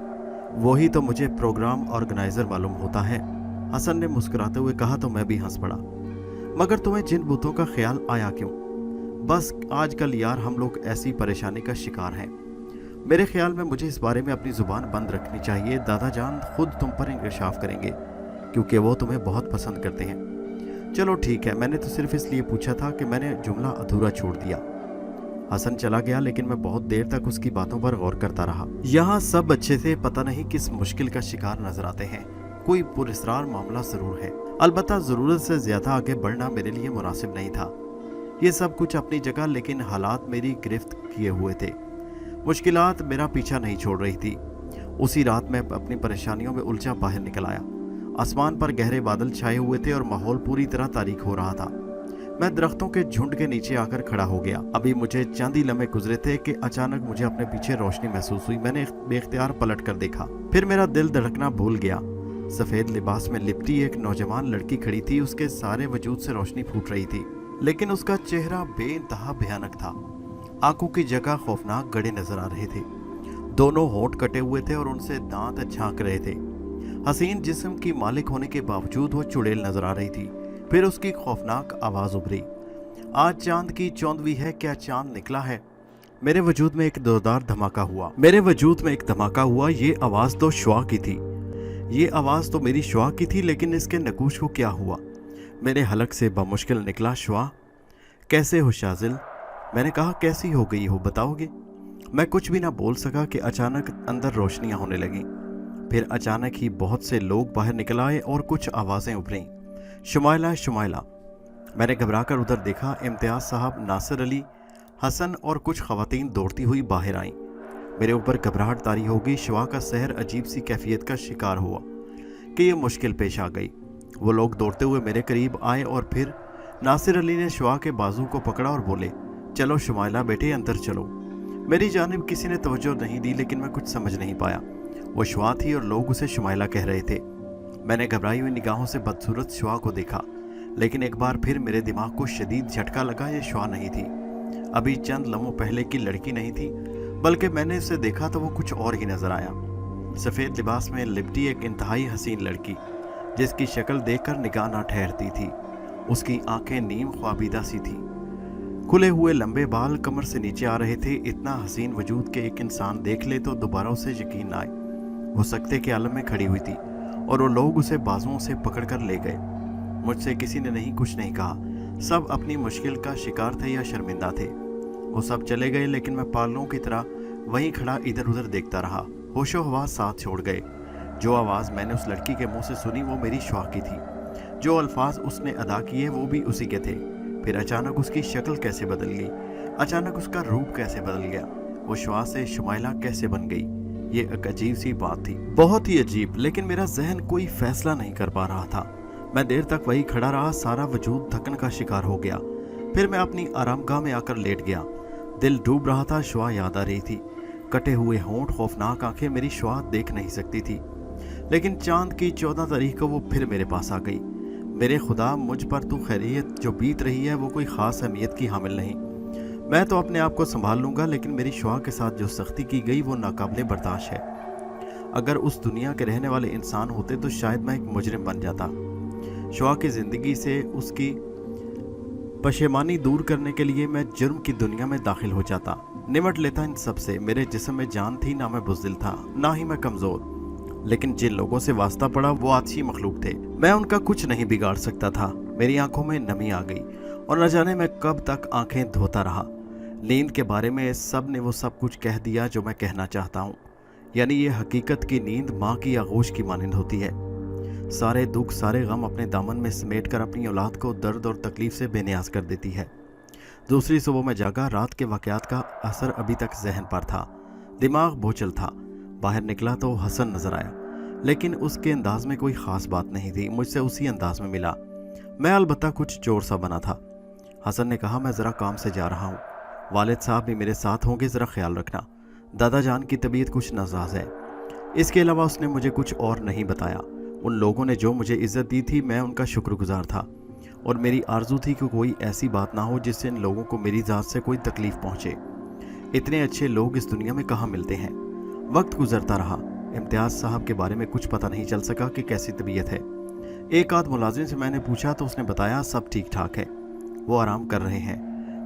[SPEAKER 1] وہی تو مجھے پروگرام آرگنائزر معلوم ہوتا ہے، حسن نے مسکراتے ہوئے کہا تو میں بھی ہنس پڑا۔ مگر تمہیں جن بتوں کا خیال آیا کیوں؟ بس آج کل یار ہم لوگ ایسی پریشانی کا شکار ہیں، میرے خیال میں مجھے اس بارے میں اپنی زبان بند رکھنی چاہیے۔ دادا جان خود تم پر انکشاف کریں گے کیونکہ وہ تمہیں بہت پسند کرتے ہیں۔ چلو ٹھیک ہے، میں نے تو صرف اس لیے پوچھا تھا کہ میں نے جملہ ادھورا چھوڑ دیا۔ حسن چلا گیا لیکن میں بہت دیر تک اس کی باتوں پر غور کرتا رہا۔ یہاں سب اچھے سے پتہ نہیں کس مشکل کا شکار نظر آتے ہیں، کوئی پراسرار معاملہ ضرور ہے، البتہ ضرورت سے زیادہ آگے بڑھنا میرے لیے مناسب نہیں تھا۔ یہ سب کچھ اپنی جگہ، لیکن حالات میری گرفت کیے ہوئے تھے، مشکلات میرا پیچھا نہیں چھوڑ رہی تھی۔ اسی رات میں اپنی پریشانیوں میں الجھا باہر نکل آیا۔ آسمان پر گہرے بادل چھائے ہوئے تھے اور ماحول پوری طرح تاریک ہو رہا تھا۔ میں درختوں کے جھنڈ کے نیچے آ کر کھڑا ہو گیا۔ ابھی مجھے چند ہی لمحے گزرے تھے کہ اچانک مجھے اپنے پیچھے روشنی محسوس ہوئی۔ میں نے بے اختیار پلٹ کر دیکھا، پھر میرا دل دھڑکنا بھول گیا۔ سفید لباس میں لپٹی ایک نوجوان لڑکی کھڑی تھی، اس کے سارے وجود سے روشنی پھوٹ رہی تھی، لیکن اس کا چہرہ بے انتہا بھیانک تھا۔ آنکھوں کی جگہ خوفناک گڑے نظر آ رہے تھے، دونوں ہونٹ کٹے ہوئے تھے اور ان سے دانت جھانک رہے تھے۔ حسین جسم کی مالک ہونے کے باوجود وہ چڑیل نظر آ رہی تھی۔ پھر اس کی خوفناک آواز ابھری، آج چاند کی چوندویں ہے، کیا چاند نکلا ہے؟ میرے وجود میں ایک زوردار دھماکہ ہوا۔ یہ آواز تو شعاع کی تھی، یہ آواز تو میری شعاع کی تھی، لیکن اس کے نقوش کو کیا ہوا؟ میرے حلق سے بمشکل نکلا، شعاع کیسے ہو شاذل؟ میں نے کہا، کیسی ہو گئی ہو بتاؤ گے؟ میں کچھ بھی نہ بول سکا کہ اچانک اندر روشنیاں ہونے لگیں، پھر اچانک ہی بہت سے لوگ باہر نکل آئے اور کچھ آوازیں ابھریں، شمائلہ شمائلہ۔ मैंने घबरा कर उधर देखा। इम्तियाज साहब, नासिर अली, हसन और कुछ खवातीन दौड़ती हुई बाहर आईं। मेरे ऊपर घबराहट तारी हो गई। शिवा का शहर अजीब सी कैफियत का शिकार हुआ कि ये मुश्किल पेश आ गई। वो लोग दौड़ते हुए मेरे करीब आए और फिर नासिर अली ने शिवा के बाजू को पकड़ा और बोले, चलो शुमाइला बेटे, अंदर चलो। मेरी जानिब किसी ने तवज्जो नहीं दी, लेकिन मैं कुछ समझ नहीं पाया। वो शिवा थी और लोग उसे शुमाइला कह रहे थे। मैंने घबराई हुई निगाहों से बदसूरत शिवा को देखा, लेकिन एक बार फिर मेरे दिमाग को शदीद झटका लगा। ये शिवा नहीं थी, अभी चंद लम्हों पहले की लड़की नहीं थी, बल्कि मैंने उसे देखा तो वो कुछ और ही नजर आया। सफ़ेद लिबास में लिपटी एक इंतहाई हसीन लड़की, जिसकी शक्ल देखकर निगाह ना ठहरती थी। उसकी आंखें नीम ख्वाबीदा सी थी, खुले हुए लंबे बाल कमर से नीचे आ रहे थे। इतना हसीन वजूद के एक इंसान देख ले तो दोबारा उसे यकीन न आए। वो सकते के आलम में खड़ी हुई थी और वो लोग उसे बाजुओं से पकड़कर ले गए। मुझसे किसी ने नहीं कुछ नहीं कहा। सब अपनी मुश्किल का शिकार थे या शर्मिंदा थे। वो सब चले गए, लेकिन मैं पागलों की तरह वहीं खड़ा इधर उधर देखता रहा। होशो हवास साथ छोड़ गए। जो आवाज़ मैंने उस लड़की के मुंह से सुनी वो मेरी श्वा की थी। जो अल्फाज उसने अदा किए वो भी उसी के थे। फिर अचानक उसकी शक्ल कैसे बदल गई, अचानक उसका रूप कैसे बदल गया, वो श्वा से शुमाइला कैसे बन गई। ये एक अजीब सी बात थी, बहुत ही अजीब। लेकिन मेरा जहन कोई फैसला नहीं कर पा रहा था। मैं देर तक वही खड़ा रहा, सारा वजूद थकन का शिकार हो गया। फिर मैं अपनी आरामगाह में आकर लेट गया। दिल डूब रहा था, श्वा याद आ रही थी। कटे हुए होंठ, खौफनाक आंखें। मेरी श्वा देख नहीं सकती थी, लेकिन चांद की 14 तारीख को वो फिर मेरे पास आ गई। मेरे खुदा, मुझ पर तू खैरियत जो बीत रही है वो कोई ख़ास अहमियत की हामिल नहीं। मैं तो अपने आप को संभाल लूँगा, लेकिन मेरी श्वा के साथ जो सख्ती की गई वो नाकाबिले बर्दाश्त है। अगर उस दुनिया के रहने वाले इंसान होते तो शायद मैं एक मुजरिम बन जाता। श्वा की ज़िंदगी से उसकी पशेमानी दूर करने के लिए मैं जुर्म की दुनिया में दाखिल हो जाता, निमट लेता इन सब से। मेरे जिस्म में जान थी, ना मैं बुज़दिल था, ना ही मैं कमज़ोर। लेकिन जिन लोगों से वास्ता पड़ा वो आछी मखलूक थे। मैं उनका कुछ नहीं बिगाड़ सकता था। मेरी आंखों में नमी आ गई और न जाने मैं कब तक आंखें धोता रहा। नींद के बारे में सब ने वो सब कुछ कह दिया जो मैं कहना चाहता हूँ। यानी ये हकीकत की नींद माँ की आगोश की मानिंद होती है। सारे दुख, सारे गम अपने दामन में समेट कर अपनी औलाद को दर्द और तकलीफ से बेनियाज कर देती है। दूसरी सुबह में जागा। रात के वाक़यात का असर अभी तक जहन पर था। दिमाग बोझल था। बाहर निकला तो हसन नजर आया, लेकिन उसके अंदाज में कोई ख़ास बात नहीं थी। मुझसे उसी अंदाज में मिला। मैं अलबत्ता कुछ चोर सा बना था। हसन ने कहा, मैं ज़रा काम से जा रहा हूँ, वालिद साहब भी मेरे साथ होंगे, ज़रा ख्याल रखना। दादा जान की तबीयत कुछ नासाज है। इसके अलावा उसने मुझे कुछ और नहीं बताया। उन लोगों ने जो मुझे इज़्ज़त दी थी मैं उनका शुक्रगुजार था, और मेरी आरजू थी कि कोई ऐसी बात ना हो जिससे इन लोगों को मेरी ज़ात से कोई तकलीफ़ पहुँचे। इतने अच्छे लोग इस दुनिया में कहाँ मिलते हैं। वक्त गुजरता रहा। इम्तियाज साहब के बारे में कुछ पता नहीं चल सका कि कैसी तबीयत है। एक आध मुलाजिम से मैंने पूछा तो उसने बताया सब ठीक ठाक है, वो आराम कर रहे हैं।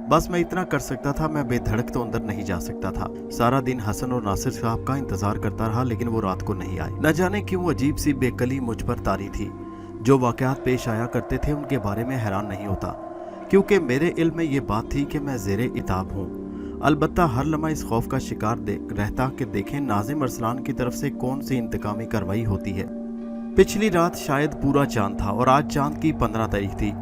[SPEAKER 1] बस मैं इतना कर सकता था, मैं बेधड़क तो अंदर नहीं जा सकता था। सारा दिन हसन और नासिर साहब का इंतजार करता रहा, लेकिन वो रात को नहीं आए। न जाने क्यों अजीब सी बेकली मुझ पर तारी थी। जो वाक़यात पेश आया करते थे उनके बारे में हैरान नहीं होता, क्योंकि मेरे इल्म में ये बात थी कि मैं ज़ेरे इताब हूँ। अलबत्ता हर लम्हा इस खौफ का शिकार रहता कि देखें नाज़िम अरसलान की तरफ से कौन सी इंतकामी कार्रवाई होती है। पिछली रात शायद पूरा चांद था और आज चांद की 15 तारीख थी।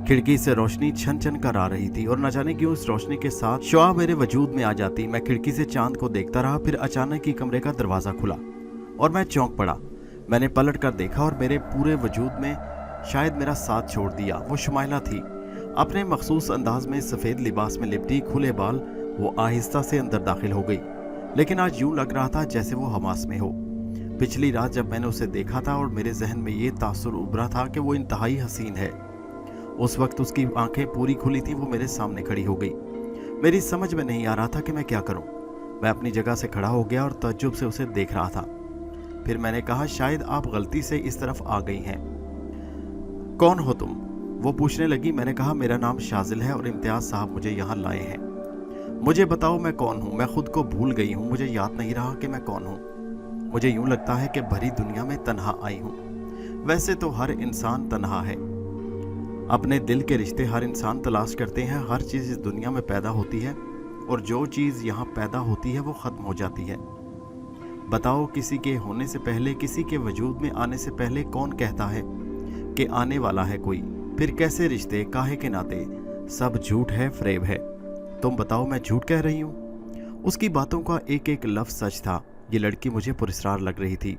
[SPEAKER 1] खिड़की से रोशनी छन छन कर आ रही थी और न जाने क्यों इस रोशनी के साथ शुआ मेरे वजूद में आ जाती। मैं खिड़की से चांद को देखता रहा। फिर अचानक ही कमरे का दरवाज़ा खुला और मैं चौंक पड़ा। मैंने पलट कर देखा और मेरे पूरे वजूद में शायद मेरा साथ छोड़ दिया वो शुमाइला थी। अपने मखसूस अंदाज में सफ़ेद लिबास में लिपटी, खुले बाल, वो आहिस्ता से अंदर दाखिल हो गई। लेकिन आज यूं लग रहा था जैसे वो हमास में हो। पिछली रात जब मैंने उसे देखा था और मेरे जहन में ये तासुर उभरा था कि वो इंतहाई हसीन है। उस वक्त उसकी आंखें पूरी खुली थी, वो मेरे सामने खड़ी हो गई। मेरी समझ में नहीं आ रहा था कि मैं क्या करूं। मैं अपनी जगह से खड़ा हो गया और तज्जुब से उसे देख रहा था। फिर मैंने कहा, शायद आप गलती से इस तरफ आ गई हैं। कौन हो तुम? वो पूछने लगी। मैंने कहा, मेरा नाम शाजिल है और इम्तियाज साहब मुझे यहाँ लाए हैं। मुझे बताओ मैं कौन हूँ? मैं खुद को भूल गई हूँ, मुझे याद नहीं रहा कि मैं कौन हूँ। मुझे यूं लगता है कि भरी दुनिया में तन्हा आई हूँ। वैसे तो हर इंसान तन्हा है। अपने दिल के रिश्ते हर इंसान तलाश करते हैं। हर चीज़ इस दुनिया में पैदा होती है और जो चीज़ यहाँ पैदा होती है वो ख़त्म हो जाती है। बताओ, किसी के होने से पहले, किसी के वजूद में आने से पहले कौन कहता है कि आने वाला है कोई? फिर कैसे रिश्ते, काहे के नाते, सब झूठ है, फ्रेब है। तुम बताओ मैं झूठ कह रही हूँ? उसकी बातों का एक एक लफ्ज सच था। ये लड़की मुझे पुरस्कार लग रही थी।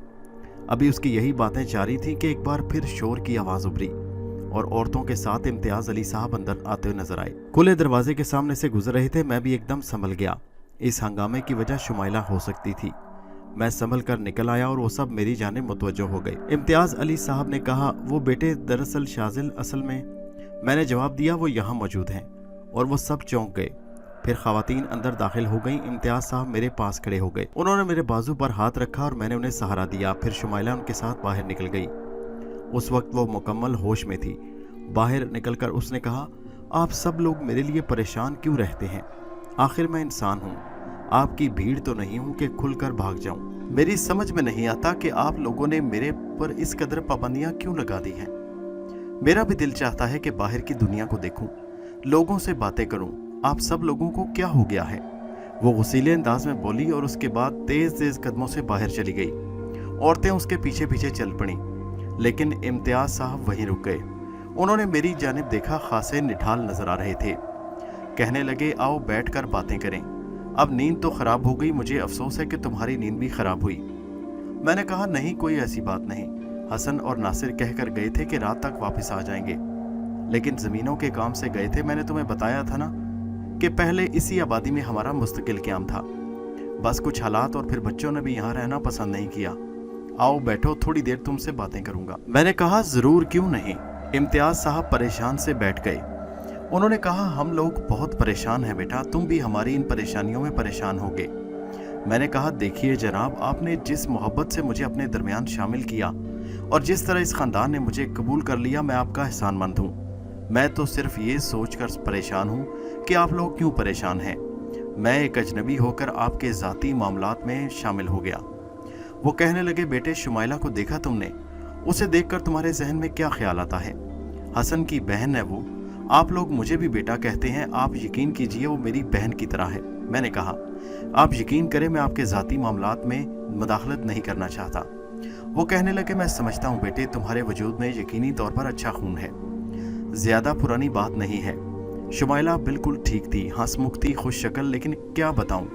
[SPEAKER 1] अभी उसकी यही बातें जारी थी कि एक बार फिर शोर की आवाज उभरी और औरतों के साथ इम्तियाज अली साहब अंदर आते हुए नजर आए। खुले दरवाजे के सामने से गुजर रहे थे। मैं भी एकदम संभल गया। इस हंगामे की वजह शुमाइला हो सकती थी। मैं संभल कर निकल आया और वो सब मेरी जानिब मुतवज्जो हो गए। इम्तियाज अली साहब ने कहा, वो बेटे दरअसल शाजिल असल में। मैंने जवाब दिया, वो यहाँ मौजूद हैं। और वो सब चौंक गए। फिर खवातीन अंदर दाखिल हो गईं। इम्तियाज साहब मेरे पास खड़े हो गए। उन्होंने मेरे बाजू पर हाथ रखा और मैंने उन्हें सहारा दिया। फिर शुमाइला उनके साथ बाहर निकल गई। उस वक्त वो मुकम्मल होश में थी। बाहर निकलकर उसने कहा, आप सब लोग मेरे लिए परेशान क्यों रहते हैं? आखिर मैं इंसान हूँ, आपकी भीड़ तो नहीं हूँ कि खुलकर भाग जाऊं। मेरी समझ में नहीं आता कि आप लोगों ने मेरे पर इस कदर पाबंदियां क्यों लगा दी हैं। मेरा भी दिल चाहता है कि बाहर की दुनिया को देखूं, लोगों से बातें करूं। आप सब लोगों को क्या हो गया है? वो गुस्सीले अंदाज में बोली और उसके बाद तेज तेज कदमों से बाहर चली गई। औरतें उसके पीछे पीछे चल पड़ी, लेकिन इम्तियाज साहब वहीं रुक गए। उन्होंने मेरी जानिब देखा, खासे निठाल नजर आ रहे थे। कहने लगे, आओ बैठकर बातें करें। अब नींद तो खराब हो गई, मुझे अफसोस है कि तुम्हारी नींद भी खराब हुई। मैंने कहा, नहीं कोई ऐसी बात नहीं। हसन और नासिर कहकर गए थे कि रात तक वापस आ जाएंगे, लेकिन जमीनों के काम से गए थे। मैंने तुम्हें बताया था ना कि पहले इसी आबादी में हमारा मुस्तकिल क़याम था। बस कुछ हालात और फिर बच्चों ने भी यहाँ रहना पसंद नहीं किया। आओ बैठो, थोड़ी देर तुमसे बातें करूंगा। मैंने कहा, जरूर, क्यों नहीं। इम्तियाज साहब परेशान से बैठ गए। उन्होंने कहा, हम लोग बहुत परेशान हैं बेटा, तुम भी हमारी इन परेशानियों में परेशान होगे। मैंने कहा, देखिए जनाब, आपने जिस मोहब्बत से मुझे अपने दरमियान शामिल किया और जिस तरह इस खानदान ने मुझे कबूल कर लिया, मैं आपका एहसानमंद हूँ। मैं तो सिर्फ ये सोचकर परेशान हूँ कि आप लोग क्यों परेशान हैं। मैं एक अजनबी होकर आपके ज़ाती मामलात में शामिल हो गया। वो कहने लगे, बेटे शुमाइला को देखा तुमने? उसे देखकर तुम्हारे जहन में क्या ख्याल आता है? हसन की बहन है वो। आप लोग मुझे भी बेटा कहते हैं। आप यकीन कीजिए, वो मेरी बहन की तरह है। मैंने कहा, आप यकीन करें, मैं आपके ज़ाती मामलात में मदाखलत नहीं करना चाहता। वो कहने लगे, मैं समझता हूँ बेटे, तुम्हारे वजूद में यकीनी तौर पर अच्छा खून है। ज़्यादा पुरानी बात नहीं है। शुमाइला बिल्कुल ठीक थी, हंसमुख थी, खुश शक्ल, लेकिन क्या बताऊँ,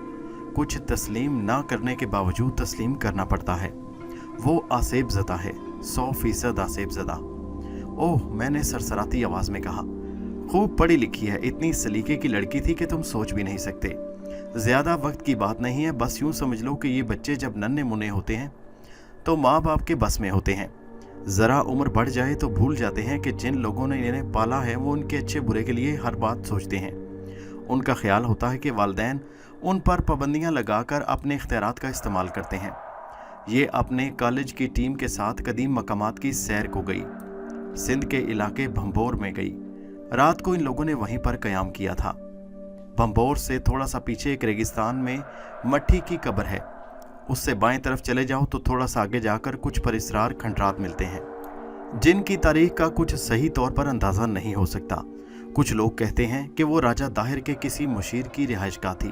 [SPEAKER 1] कुछ तस्लीम ना करने के बावजूद तस्लीम करना पड़ता है। वो आसेब ज़दा है, 100% आसेब ज़दा। ओह, मैंने सरसराती आवाज़ में कहा, खूब पढ़ी लिखी है, इतनी सलीके की लड़की थी कि तुम सोच भी नहीं सकते। ज़्यादा वक्त की बात नहीं है, बस यूँ समझ लो कि ये बच्चे जब नन्हे मुन्ने होते हैं तो माँ बाप के बस में होते हैं। ज़रा उम्र बढ़ जाए तो भूल जाते हैं कि जिन लोगों ने इन्हें पाला है वो उनके अच्छे बुरे के लिए हर बात सोचते हैं। उनका ख्याल होता है कि वालिदैन उन पर पाबंदियाँ लगाकर अपने इख्तियारात का इस्तेमाल करते हैं। ये अपने कॉलेज की टीम के साथ कदीम मकामात की सैर को गई। सिंध के इलाके भंबोर में गई। रात को इन लोगों ने वहीं पर क़याम किया था। भंबोर से थोड़ा सा पीछे एक रेगिस्तान में मट्टी की कब्र है। उससे बाएं तरफ चले जाओ तो थोड़ा सा आगे जाकर कुछ परिसरार खंडरात मिलते हैं, जिनकी तारीख का कुछ सही तौर पर अंदाज़ा नहीं हो सकता। कुछ लोग कहते हैं कि वो राजा ताहिर के किसी मुशीर की रिहाइशगाह थी।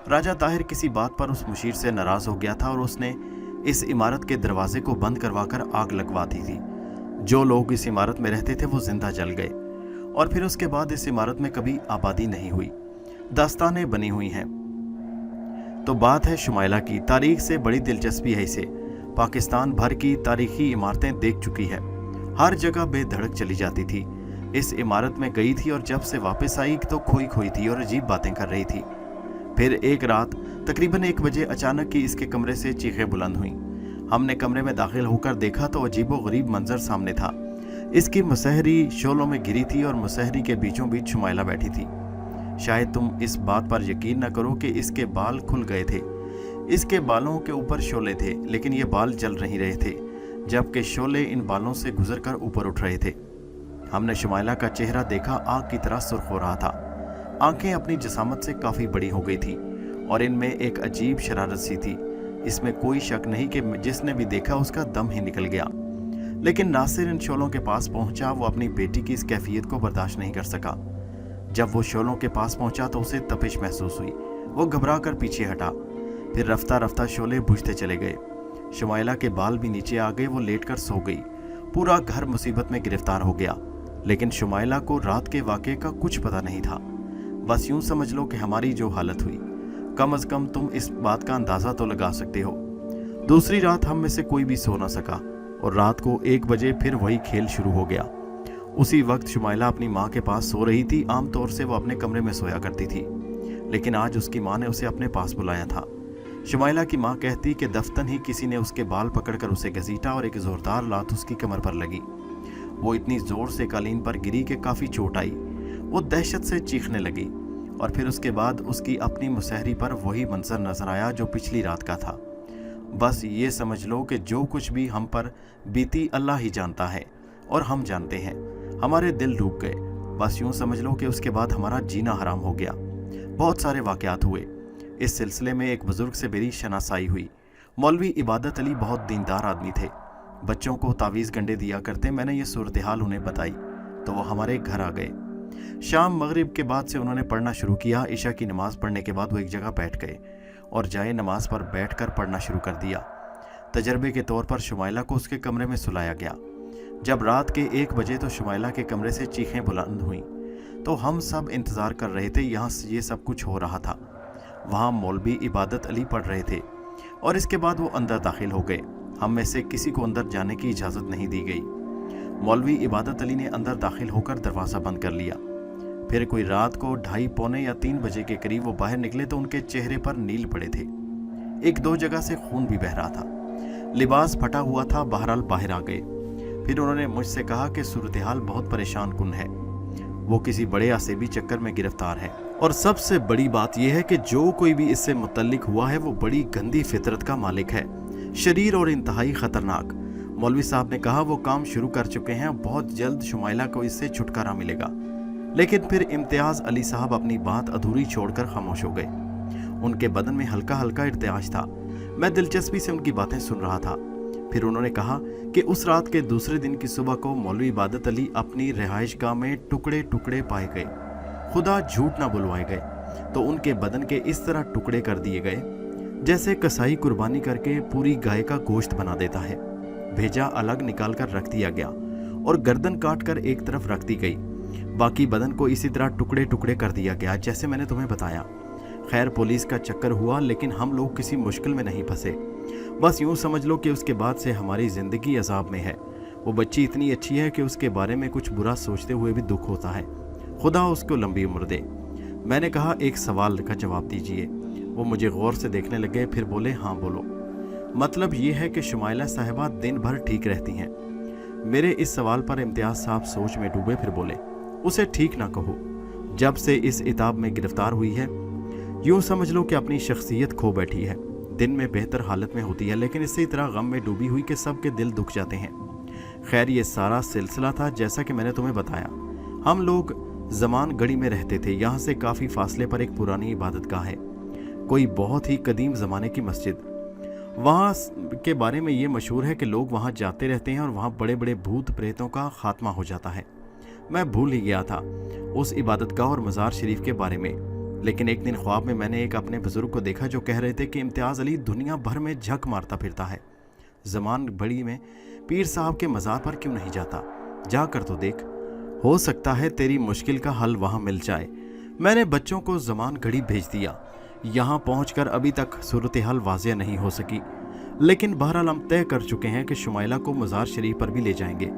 [SPEAKER 1] राजा ताहिर किसी बात पर उस मुशीर से नाराज़ हो गया था और उसने इस इमारत के दरवाजे को बंद करवाकर आग लगवा दी थी। जो लोग इस इमारत में रहते थे वो जिंदा जल गए और फिर उसके बाद इस इमारत में कभी आबादी नहीं हुई। दास्तानें बनी हुई हैं। तो बात है शुमाइला की। तारीख से बड़ी दिलचस्पी है इसे। पाकिस्तान भर की तारीखी इमारतें देख चुकी है, हर जगह बेधड़क चली जाती थी। इस इमारत में गई थी और जब से वापस आई तो खोई खोई थी और अजीब बातें कर रही थी। फिर एक रात तकरीबन 1 बजे अचानक ही इसके कमरे से चीखें बुलंद हुईं। हमने कमरे में दाखिल होकर देखा तो अजीबो गरीब मंजर सामने था। इसकी मुसहरी शोलों में गिरी थी और मुसहरी के बीचों बीच शुमाइला बैठी थी। शायद तुम इस बात पर यकीन न करो कि इसके बाल खुल गए थे। इसके बालों के ऊपर शोले थे, लेकिन ये बाल जल नहीं रहे थे, जबकि शोले इन बालों से गुजरकर ऊपर उठ रहे थे। हमने शुमाइला का चेहरा देखा, आग की तरह सुर्ख हो रहा था। आंखें अपनी जसामत से काफ़ी बड़ी हो गई थी और इनमें एक अजीब शरारत सी थी। इसमें कोई शक नहीं कि जिसने भी देखा उसका दम ही निकल गया। लेकिन नासिर इन शोलों के पास पहुंचा। वो अपनी बेटी की इस कैफियत को बर्दाश्त नहीं कर सका। जब वो शोलों के पास पहुंचा तो उसे तपिश महसूस हुई। वो घबरा कर पीछे हटा। फिर रफ्ता रफ्ता शोले बुझते चले गए। शुमाइला के बाल भी नीचे आ गए। वो लेटकर सो गई। पूरा घर मुसीबत में गिरफ्तार हो गया। लेकिन शुमाइला को रात के वाक़े का कुछ पता नहीं था। बस यूं समझ लो कि हमारी जो हालत हुई, कम से कम तुम इस बात का अंदाज़ा तो लगा सकते हो। दूसरी रात हम में से कोई भी सो ना सका और रात को 1 बजे फिर वही खेल शुरू हो गया। उसी वक्त शुमाइला अपनी माँ के पास सो रही थी। आमतौर से वो अपने कमरे में सोया करती थी, लेकिन आज उसकी माँ ने उसे अपने पास बुलाया था। शुमाइला की माँ कहती कि दफ्तन ही किसी ने उसके बाल पकड़कर उसे घसीटा और एक जोरदार लात उसकी कमर पर लगी। वो इतनी जोर से कालीन पर गिरी कि काफ़ी चोट आई। वो दहशत से चीखने लगी और फिर उसके बाद उसकी अपनी मुसहरी पर वही मंजर नजर आया जो पिछली रात का था। बस ये समझ लो कि जो कुछ भी हम पर बीती अल्लाह ही जानता है और हम जानते हैं। हमारे दिल डूब गए। बस यूं समझ लो कि उसके बाद हमारा जीना हराम हो गया। बहुत सारे वाक़यात हुए। इस सिलसिले में एक बुज़ुर्ग से मेरी शनासाई हुई। मौलवी इबादत अली बहुत दीनदार आदमी थे, बच्चों को तावीज़ गंडे दिया करते। मैंने ये सूरत हाल उन्हें बताई तो वो हमारे घर आ गए। शाम मगरिब के बाद से उन्होंने पढ़ना शुरू किया। इशा की नमाज़ पढ़ने के बाद वो एक जगह बैठ गए और जाए नमाज पर बैठकर पढ़ना शुरू कर दिया। तजर्बे के तौर पर शुमाइला को उसके कमरे में सुलाया गया। जब रात के 1 बजे तो शुमाइला के कमरे से चीखें बुलंद हुईं, तो हम सब इंतज़ार कर रहे थे। यहाँ ये सब कुछ हो रहा था। वहाँ मौलवी इबादत अली पढ़ रहे थे और इसके बाद वो अंदर दाखिल हो गए। हम में से किसी को अंदर जाने की इजाज़त नहीं दी गई। मौलवी इबादत अली ने अंदर दाखिल होकर दरवाज़ा बंद कर लिया। फिर कोई रात को 2:30 पौने या 3 बजे के करीब वो बाहर निकले तो उनके चेहरे पर नील पड़े थे। 1-2 जगह से खून भी बह रहा था। लिबास फटा हुआ था। बहरहाल बाहर आ गए। फिर उन्होंने मुझसे कहा कि सूरत हाल बहुत परेशान कुन है, वो किसी बड़े आसेबी चक्कर में गिरफ्तार है और सबसे बड़ी बात यह है कि जो कोई भी इससे मुतल्लिक हुआ है वो बड़ी गंदी फितरत का मालिक है, शरीर और इंतहाई खतरनाक। मौलवी साहब ने कहा वो काम शुरू कर चुके हैं, बहुत जल्द शुमाइला को इससे छुटकारा मिलेगा। लेकिन फिर इम्तियाज़ अली साहब अपनी बात अधूरी छोड़कर खामोश हो गए। उनके बदन में हल्का हल्का इर्तियाज था। मैं दिलचस्पी से उनकी बातें सुन रहा था। फिर उन्होंने कहा कि उस रात के दूसरे दिन की सुबह को मौलवी इबादत अली अपनी रिहाइशगाह में टुकड़े टुकड़े पाए गए। खुदा झूठ ना बुलवाए गए तो उनके बदन के इस तरह टुकड़े कर दिए गए जैसे कसाई कुर्बानी करके पूरी गाय का गोश्त बना देता है। भेजा अलग निकाल कर रख दिया गया और गर्दन काट कर एक तरफ रख दी गई। बाकी बदन को इसी तरह टुकड़े टुकड़े कर दिया गया जैसे मैंने तुम्हें बताया। खैर पुलिस का चक्कर हुआ, लेकिन हम लोग किसी मुश्किल में नहीं फंसे। बस यूं समझ लो कि उसके बाद से हमारी ज़िंदगी अजाब में है। वो बच्ची इतनी अच्छी है कि उसके बारे में कुछ बुरा सोचते हुए भी दुख होता है। खुदा उसको लंबी उम्र दे। मैंने कहा एक सवाल का जवाब दीजिए। वो मुझे गौर से देखने लगे, फिर बोले हाँ बोलो। मतलब ये है कि शुमाइला साहिबा दिन भर ठीक रहती हैं। मेरे इस सवाल पर इम्तियाज़ साहब सोच में डूबे, फिर बोले उसे ठीक ना कहो। जब से इस इताब में गिरफ्तार हुई है यूं समझ लो कि अपनी शख्सियत खो बैठी है। दिन में बेहतर हालत में होती है, लेकिन इसी तरह गम में डूबी हुई कि सबके दिल दुख जाते हैं। खैर ये सारा सिलसिला था जैसा कि मैंने तुम्हें बताया। हम लोग जमान गढ़ी में रहते थे। यहाँ से काफ़ी फासले पर एक पुरानी इबादतगाह है, कोई बहुत ही कदीम ज़माने की मस्जिद। वहाँ के बारे में ये मशहूर है कि लोग वहाँ जाते रहते हैं और वहाँ बड़े बड़े भूत प्रेतों का खात्मा हो जाता है। मैं भूल ही गया था उस इबादतगाह और मज़ार शरीफ के बारे में। लेकिन एक दिन ख्वाब में मैंने एक अपने बुजुर्ग को देखा जो कह रहे थे कि इम्तियाज़ अली दुनिया भर में झक मारता फिरता है। जमान बड़ी में पीर साहब के मज़ार पर क्यों नहीं जाता? जा कर तो देख, हो सकता है तेरी मुश्किल का हल वहाँ मिल जाए। मैंने बच्चों को जमान घड़ी भेज दिया। यहाँ पहुँचकर अभी तक सूरत हाल वाज़ेह नहीं हो सकी, लेकिन बहरहाल हम तय कर चुके हैं कि शुमाइला को मज़ार शरीफ पर भी ले जाएंगे।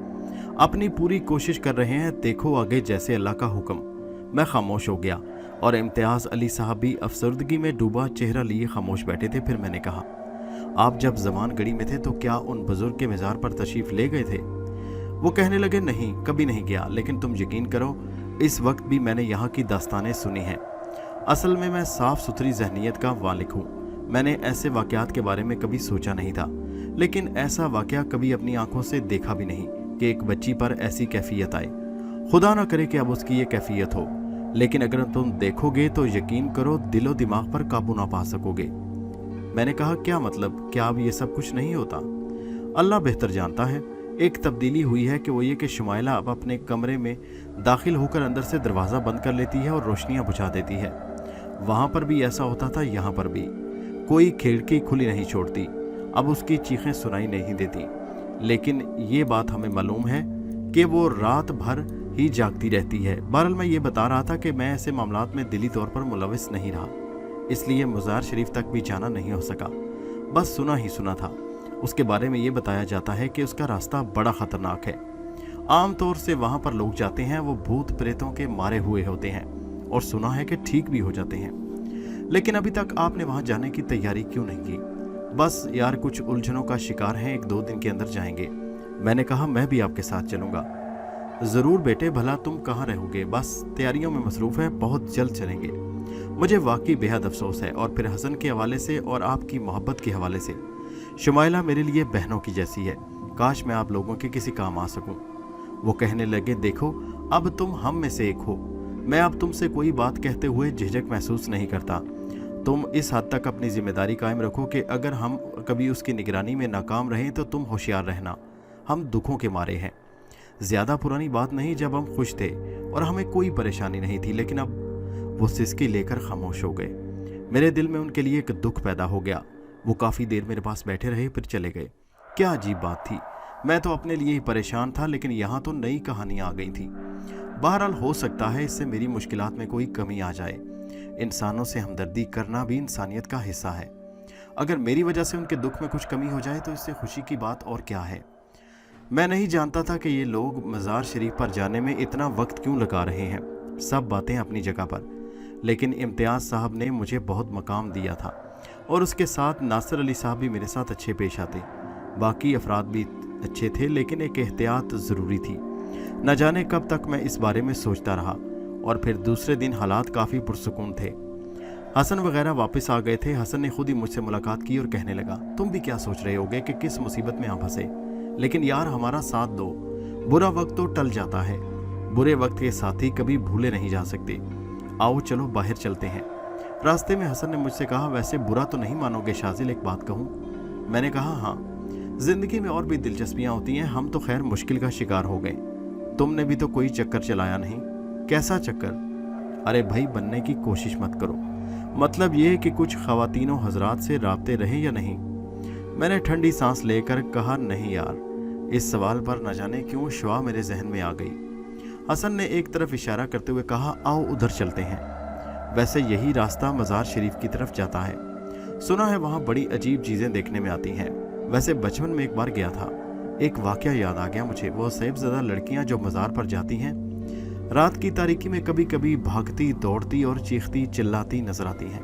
[SPEAKER 1] अपनी पूरी कोशिश कर रहे हैं, देखो आगे जैसे अल्लाह का हुक्म। मैं खामोश हो गया और इम्तियाज़ अली साहब भी अफसरदगी में डूबा चेहरा लिए खामोश बैठे थे। फिर मैंने कहा आप जब जमान गढ़ी में थे तो क्या उन बुजुर्ग के मज़ार पर तशरीफ़ ले गए थे? वो कहने लगे नहीं, कभी नहीं गया, लेकिन तुम यकीन करो इस वक्त भी मैंने यहाँ की दास्तानें सुनी हैं। असल में मैं साफ़ सुथरी जहनीत का वालिक हूँ। मैंने ऐसे वाक़यात के बारे में कभी सोचा नहीं था, लेकिन ऐसा वाक़या कभी अपनी आंखों से देखा भी नहीं कि एक बच्ची पर ऐसी कैफियत आए। खुदा ना करे कि अब उसकी ये कैफियत हो, लेकिन अगर तुम देखोगे तो यकीन करो दिलो दिमाग पर काबू ना पा सकोगे। मैंने कहा क्या मतलब, क्या अब ये सब कुछ नहीं होता? अल्लाह बेहतर जानता है। एक तब्दीली हुई है कि वो ये कि शुमाइला अब अपने कमरे में दाखिल होकर अंदर से दरवाज़ा बंद कर लेती है और रोशनियां बुझा देती है। वहाँ पर भी ऐसा होता था, यहाँ पर भी कोई खिड़की खुली नहीं छोड़ती। अब उसकी चीखें सुनाई नहीं देती, लेकिन ये बात हमें मालूम है कि वो रात भर ही जागती रहती है। बहरहाल मैं ये बता रहा था कि मैं ऐसे मामलात में दिली तौर पर मुलविस नहीं रहा, इसलिए मज़ार शरीफ तक भी जाना नहीं हो सका, बस सुना ही सुना था। उसके बारे में ये बताया जाता है कि उसका रास्ता बड़ा ख़तरनाक है। आम तौर से वहाँ पर लोग जाते हैं वो भूत प्रेतों के मारे हुए होते हैं, और सुना है कि ठीक भी हो जाते हैं। लेकिन अभी तक आपने वहाँ जाने की तैयारी क्यों नहीं की? बस यार कुछ उलझनों का शिकार हैं, 1-2 दिन के अंदर जाएंगे। मैंने कहा मैं भी आपके साथ चलूँगा। ज़रूर बेटे, भला तुम कहाँ रहोगे? बस तैयारियों में मसरूफ़ है, बहुत जल्द चलेंगे। मुझे वाकई बेहद अफसोस है, और फिर हसन के हवाले से और आपकी मोहब्बत के हवाले से। शुमाइला मेरे लिए बहनों की जैसी है, काश मैं आप लोगों के किसी काम आ सकूं। वो कहने लगे, देखो अब तुम हम में से एक हो, मैं अब तुमसे कोई बात कहते हुए झिझक महसूस नहीं करता। तुम इस हद तक अपनी जिम्मेदारी कायम रखो कि अगर हम कभी उसकी निगरानी में नाकाम रहें तो तुम होशियार रहना, हम दुखों के मारे हैं। ज़्यादा पुरानी बात नहीं जब हम खुश थे और हमें कोई परेशानी नहीं थी, लेकिन अब वो सिसकी लेकर खामोश हो गए। मेरे दिल में उनके लिए एक दुख पैदा हो गया। वो काफ़ी देर मेरे पास बैठे रहे, फिर चले गए। क्या अजीब बात थी, मैं तो अपने लिए ही परेशान था, लेकिन यहाँ तो नई कहानियाँ आ गई थी। बहरहाल हो सकता है इससे मेरी मुश्किलात में कोई कमी आ जाए। इंसानों से हमदर्दी करना भी इंसानियत का हिस्सा है। अगर मेरी वजह से उनके दुख में कुछ कमी हो जाए तो इससे खुशी की बात और क्या है। मैं नहीं जानता था कि ये लोग मज़ार शरीफ पर जाने में इतना वक्त क्यों लगा रहे हैं। सब बातें अपनी जगह पर, लेकिन इम्तियाज़ साहब ने मुझे बहुत मकाम दिया था, और उसके साथ नासिर अली साहब भी मेरे साथ अच्छे पेश आते। बाकी अफराद भी अच्छे थे, लेकिन एक एहतियात ज़रूरी थी। न जाने कब तक मैं इस बारे में सोचता रहा, और फिर दूसरे दिन हालात काफ़ी पुरसुकून थे। हसन वगैरह वापस आ गए थे। हसन ने खुद ही मुझसे मुलाकात की और कहने लगा, तुम भी क्या सोच रहे होगे कि किस मुसीबत में आप फंसे, लेकिन यार हमारा साथ दो, बुरा वक्त तो टल जाता है, बुरे वक्त के साथी कभी भूले नहीं जा सकते। आओ चलो बाहर चलते हैं। रास्ते में हसन ने मुझसे कहा, वैसे बुरा तो नहीं मानोगे शाजिल, एक बात कहूँ? मैंने कहा हाँ, जिंदगी में और भी दिलचस्पियाँ होती हैं, हम तो खैर मुश्किल का शिकार हो गए। तुमने भी तो कोई चक्कर चलाया नहीं। कैसा चक्कर? अरे भाई बनने की कोशिश मत करो, मतलब ये कि कुछ ख़वातीनों हजरात से राब्ते रहे या नहीं। मैंने ठंडी सांस लेकर कहा, नहीं यार। इस सवाल पर न जाने क्यों शुआ मेरे जहन में आ गई। हसन ने एक तरफ इशारा करते हुए कहा, आओ उधर चलते हैं। वैसे यही रास्ता मज़ार शरीफ की तरफ जाता है, सुना है वहाँ बड़ी अजीब चीज़ें देखने में आती हैं। वैसे बचपन में एक बार गया था, एक वाक़या याद आ गया मुझे। वो सैयबज़दा लड़कियाँ जो मज़ार पर जाती हैं, रात की तारीकी में कभी कभी भागती दौड़ती और चीखती चिल्लाती नजर आती हैं।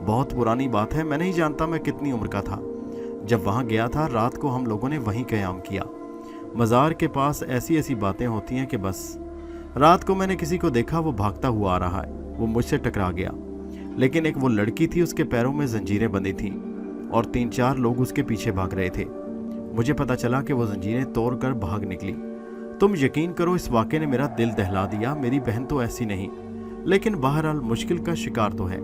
[SPEAKER 1] बहुत पुरानी बात है, मैं नहीं जानता मैं कितनी उम्र का था जब वहाँ गया था। रात को हम लोगों ने वहीं क़याम किया। मज़ार के पास ऐसी ऐसी बातें होती हैं कि बस। रात को मैंने किसी को देखा, वो भागता हुआ आ रहा है, वो मुझसे टकरा गया, लेकिन एक वो लड़की थी, उसके पैरों में जंजीरें बंधी थीं और 3-4 लोग उसके पीछे भाग रहे थे। मुझे पता चला कि वो जंजीरें तोड़ कर भाग निकली। तुम यकीन करो, इस वाक़े ने मेरा दिल दहला दिया। मेरी बहन तो ऐसी नहीं, लेकिन बहरहाल मुश्किल का शिकार तो है।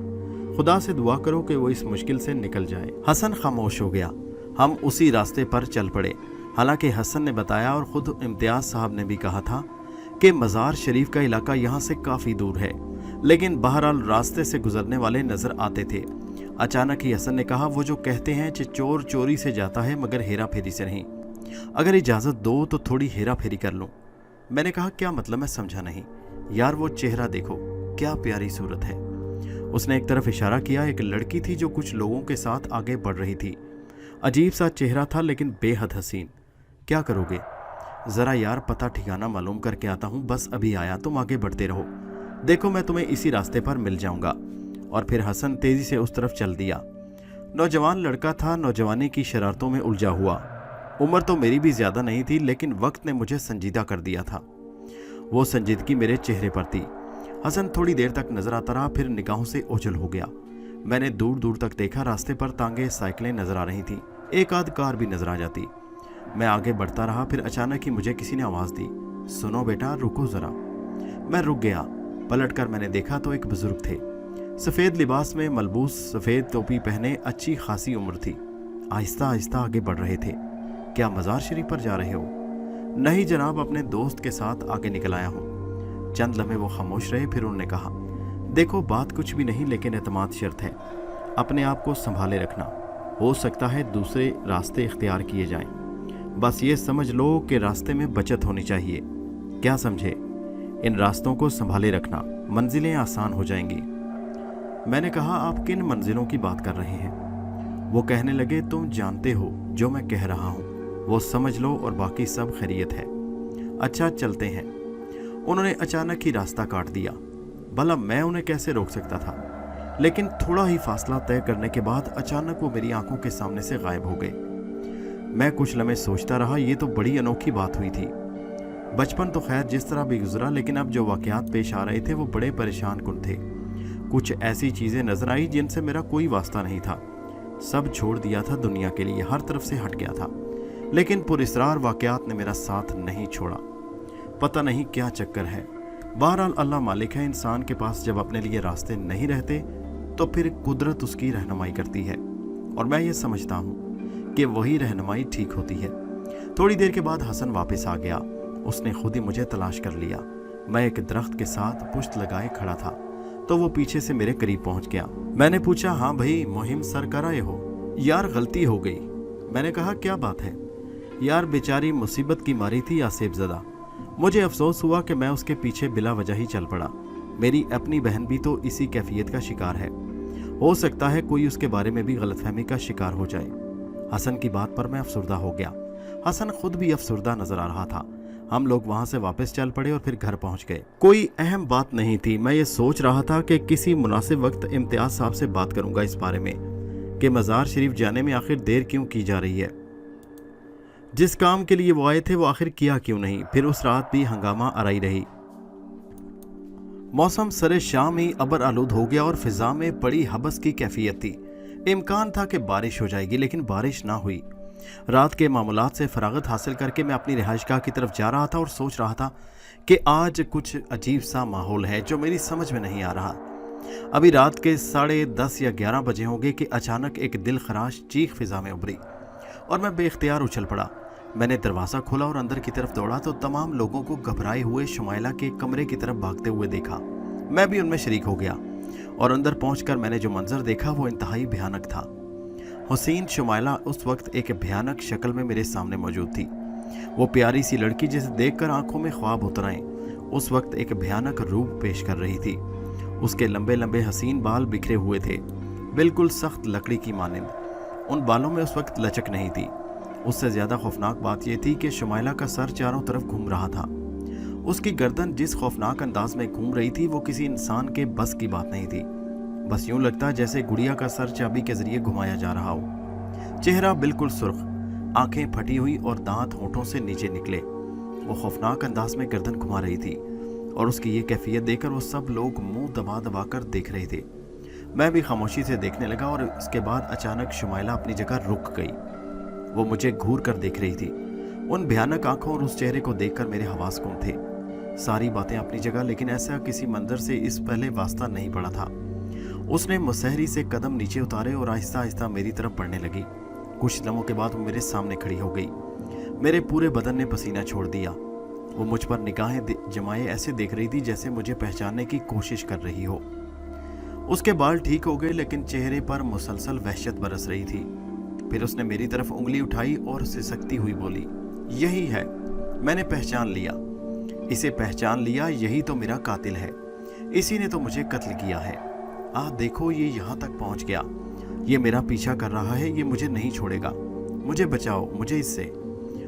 [SPEAKER 1] खुदा से दुआ करो कि वो इस मुश्किल से निकल जाए। हसन खामोश हो गया। हम उसी रास्ते पर चल पड़े। हालांकि हसन ने बताया और ख़ुद इम्तियाज़ साहब ने भी कहा था कि मज़ार शरीफ का इलाका यहाँ से काफ़ी दूर है, लेकिन बहरहाल रास्ते से गुजरने वाले नज़र आते थे। अचानक ही हसन ने कहा, वो जो कहते हैं कि चोर चोरी से जाता है मगर हेरा फेरी से नहीं, अगर इजाज़त दो तो थोड़ी हेरा फेरी कर लूँ। मैंने कहा, क्या मतलब? मैं समझा नहीं। यार वो चेहरा देखो, क्या प्यारी सूरत है। उसने एक तरफ इशारा किया। एक लड़की थी जो कुछ लोगों के साथ आगे बढ़ रही थी। अजीब सा चेहरा था, लेकिन बेहद हसीन। क्या करोगे? ज़रा यार पता ठिकाना मालूम करके आता हूँ, बस अभी आया, तुम आगे बढ़ते रहो, देखो मैं तुम्हें इसी रास्ते पर मिल जाऊँगा। और फिर हसन तेज़ी से उस तरफ चल दिया। नौजवान लड़का था, नौजवानी की शरारतों में उलझा हुआ। उम्र तो मेरी भी ज़्यादा नहीं थी, लेकिन वक्त ने मुझे संजीदा कर दिया था। वो संजीदगी मेरे चेहरे पर थी। हसन थोड़ी देर तक नजर आता रहा, फिर निगाहों से ओझल हो गया। मैंने दूर दूर तक देखा, रास्ते पर तांगे साइकिलें नजर आ रही थी, एक आध कार भी नजर आ जाती। मैं आगे बढ़ता रहा, फिर अचानक ही मुझे किसी ने आवाज़ दी, सुनो बेटा, रुको ज़रा। मैं रुक गया। पलटकर मैंने देखा तो एक बुजुर्ग थे, सफ़ेद लिबास में मलबूस, सफ़ेद टोपी पहने, अच्छी खासी उम्र थी। आहिस्ता आहिस्ता आगे बढ़ रहे थे। क्या मज़ार शरीफ पर जा रहे हो? नहीं जनाब, अपने दोस्त के साथ आगे निकल आया हूँ। चंद लम्हे वो खामोश रहे, फिर उन्होंने कहा, देखो बात कुछ भी नहीं, लेकिन एतमाद शर्त है, अपने आप को संभाले रखना। हो सकता है दूसरे रास्ते इख्तियार किए जाएं, बस ये समझ लो कि रास्ते में बचत होनी चाहिए। क्या समझे? इन रास्तों को संभाले रखना, मंजिलें आसान हो जाएंगी। मैंने कहा, आप किन मंजिलों की बात कर रहे हैं? वो कहने लगे, तुम जानते हो जो मैं कह रहा हूँ वो समझ लो और बाकी सब खैरियत है। अच्छा चलते हैं। उन्होंने अचानक ही रास्ता काट दिया। भला मैं उन्हें कैसे रोक सकता था, लेकिन थोड़ा ही फासला तय करने के बाद अचानक वो मेरी आंखों के सामने से गायब हो गए। मैं कुछ लम्हे सोचता रहा, ये तो बड़ी अनोखी बात हुई थी। बचपन तो खैर जिस तरह भी गुजरा, लेकिन अब जो वाकयात पेश आ रहे थे वो बड़े परेशान कुन थे। कुछ ऐसी चीज़ें नजर आई जिनसे मेरा कोई वास्ता नहीं था। सब छोड़ दिया था दुनिया के लिए, हर तरफ से हट गया था, लेकिन पुरस्रार वाकयात ने मेरा साथ नहीं छोड़ा। पता नहीं क्या चक्कर है। बहरहाल अल्लाह मालिक है। इंसान के पास जब अपने लिए रास्ते नहीं रहते तो फिर कुदरत उसकी रहनुमाई करती है, और मैं ये समझता हूँ कि वही रहनुमाई ठीक होती है। थोड़ी देर के बाद हसन वापस आ गया। उसने खुद ही मुझे तलाश कर लिया। मैं एक दरख्त के साथ पुश्त लगाए खड़ा था तो वो पीछे से मेरे करीब पहुंच गया। मैंने पूछा, हाँ भाई, मुहिम सर कर आए हो? यार गलती हो गई। मैंने कहा, क्या बात है? यार बेचारी मुसीबत की मारी थी आसेब ज़दा। मुझे अफसोस हुआ कि मैं उसके पीछे बिला वजह ही चल पड़ा। मेरी अपनी बहन भी तो इसी कैफियत का शिकार है। हो सकता है कोई उसके बारे में भी गलतफहमी का शिकार हो जाए। हसन की बात पर मैं अफसुर्दा हो गया। हसन खुद भी अफसुर्दा नजर आ रहा था। हम लोग वहां से वापस चल पड़े और फिर घर पहुंच गए। कोई अहम बात नहीं थी। मैं ये सोच रहा था कि किसी मुनासिब वक्त इम्तियाज साहब से बात करूंगा इस बारे में कि मज़ार शरीफ जाने में आखिर देर क्यों की जा रही है। जिस काम के लिए वो आए थे वो आखिर किया क्यों नहीं। फिर उस रात भी हंगामा आराई रही। मौसम सरे शाम ही अबर आलूद हो गया और फिजा में बड़ी हबस की कैफियत थी। इम्कान था कि बारिश हो जाएगी, लेकिन बारिश ना हुई। रात के मामूलात से फरागत हासिल करके मैं अपनी रिहाइशगाह की तरफ जा रहा था और सोच रहा था कि आज कुछ अजीब सा माहौल है जो मेरी समझ में नहीं आ रहा। अभी रात के 10:30 या 11 बजे होंगे कि अचानक एक दिल खराश चीख फिजा में उभरी और मैं बेख्तियार उछल पड़ा। मैंने दरवाज़ा खोला और अंदर की तरफ दौड़ा तो तमाम लोगों को घबराए हुए शुमाइला के कमरे की तरफ भागते हुए देखा। मैं भी उनमें शरीक हो गया और अंदर पहुंचकर मैंने जो मंजर देखा वो इंतहाई भयानक था। हुसैन शुमाइला उस वक्त एक भयानक शक्ल में मेरे सामने मौजूद थी। वो प्यारी सी लड़की जिसे देखकर आंखों में ख्वाब उतर आए, उस वक्त एक भयानक रूप पेश कर रही थी। उसके लंबे लंबे हसीन बाल बिखरे हुए थे, बिल्कुल सख्त लकड़ी की मानिंद। उन बालों में उस वक्त लचक नहीं थी। उससे ज़्यादा खौफनाक बात यह थी कि शुमाइला का सर चारों तरफ घूम रहा था। उसकी गर्दन जिस खौफनाक अंदाज में घूम रही थी वो किसी इंसान के बस की बात नहीं थी। बस यूं लगता जैसे गुड़िया का सर चाबी के जरिए घुमाया जा रहा हो। चेहरा बिल्कुल सुर्ख, आंखें फटी हुई और दांत होठों से नीचे निकले। वो खौफनाक अंदाज में गर्दन घुमा रही थी और उसकी ये कैफियत देखकर वो सब लोग मुंह दबा दबा कर देख रहे थे। मैं भी खामोशी से देखने लगा और इसके बाद अचानक शुमाइला अपनी जगह रुक गई। वो मुझे घूर कर देख रही थी। उन भयानक आंखों और उस चेहरे को देखकर मेरे हवास गुम थे। सारी बातें अपनी जगह, लेकिन ऐसा किसी मंजर से इस पहले वास्ता नहीं पड़ा था। उसने मुसहरी से कदम नीचे उतारे और आहिस्ता आहिस्ता मेरी तरफ बढ़ने लगी। कुछ लम्हों के बाद वो मेरे सामने खड़ी हो गई। मेरे पूरे बदन ने पसीना छोड़ दिया। वो मुझ पर निगाहें जमाए ऐसे देख रही थी जैसे मुझे पहचानने की कोशिश कर रही हो। उसके बाल ठीक हो गए, लेकिन चेहरे पर मुसलसल वहशत बरस रही थी। फिर उसने मेरी तरफ उंगली उठाई और सिसकती हुई बोली, यही है, मैंने पहचान लिया, इसे पहचान लिया, यही तो मेरा कातिल है, इसी ने तो मुझे कत्ल किया है। देखो, ये यहाँ तक पहुँच गया, ये मेरा पीछा कर रहा है, ये मुझे नहीं छोड़ेगा, मुझे बचाओ, मुझे इससे।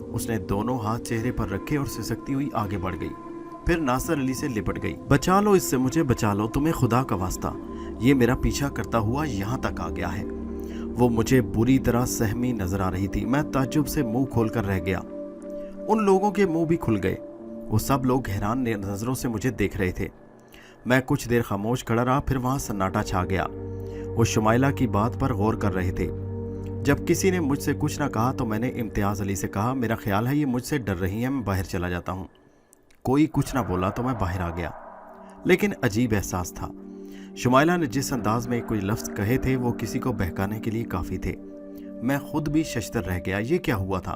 [SPEAKER 1] उसने दोनों हाथ चेहरे पर रखे और सिसकती हुई आगे बढ़ गई। फिर नासर अली से लिपट गई। बचा लो इससे, मुझे बचा लो, तुम्हें खुदा का वास्ता, ये मेरा पीछा करता हुआ यहाँ तक आ गया है। वो मुझे बुरी तरह सहमी नजर आ रही थी। मैं ताज्जुब से मुंह खोलकर रह गया। उन लोगों के मुंह भी खुल गए। वो सब लोग हैरान नजरों से मुझे देख रहे थे। मैं कुछ देर खामोश खड़ा रहा, फिर वहां सन्नाटा छा गया। वो शुमाइला की बात पर गौर कर रहे थे। जब किसी ने मुझसे कुछ ना कहा तो मैंने इम्तियाज़ अली से कहा, मेरा ख्याल है ये मुझसे डर रही है, मैं बाहर चला जाता हूँ। कोई कुछ ना बोला तो मैं बाहर आ गया, लेकिन अजीब एहसास था। शुमाइला ने जिस अंदाज में कुछ लफ्ज़ कहे थे वो किसी को बहकाने के लिए काफ़ी थे। मैं खुद भी शशतर रह गया। ये क्या हुआ था?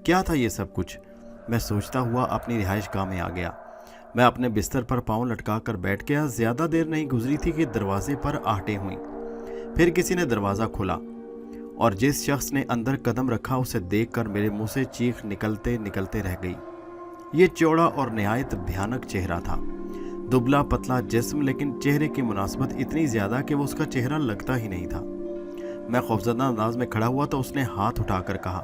[SPEAKER 1] क्या था ये सब कुछ? मैं सोचता हुआ अपनी रिहाइशगाह में आ गया। मैं अपने बिस्तर पर पाँव लटका कर बैठ गया। ज़्यादा देर नहीं गुजरी थी कि दरवाजे पर आहटें हुई। फिर किसी ने दरवाज़ा खोला और जिस शख्स ने अंदर कदम रखा उसे देखकर मेरे मुंह से चीख निकलते निकलते रह गई। ये चौड़ा और निहायत भयानक चेहरा था। दुबला पतला जिस्म, लेकिन चेहरे की मुनासबत इतनी ज्यादा कि वो उसका चेहरा लगता ही नहीं था। मैं खौफजदा अंदाज में खड़ा हुआ तो उसने हाथ उठाकर कहा,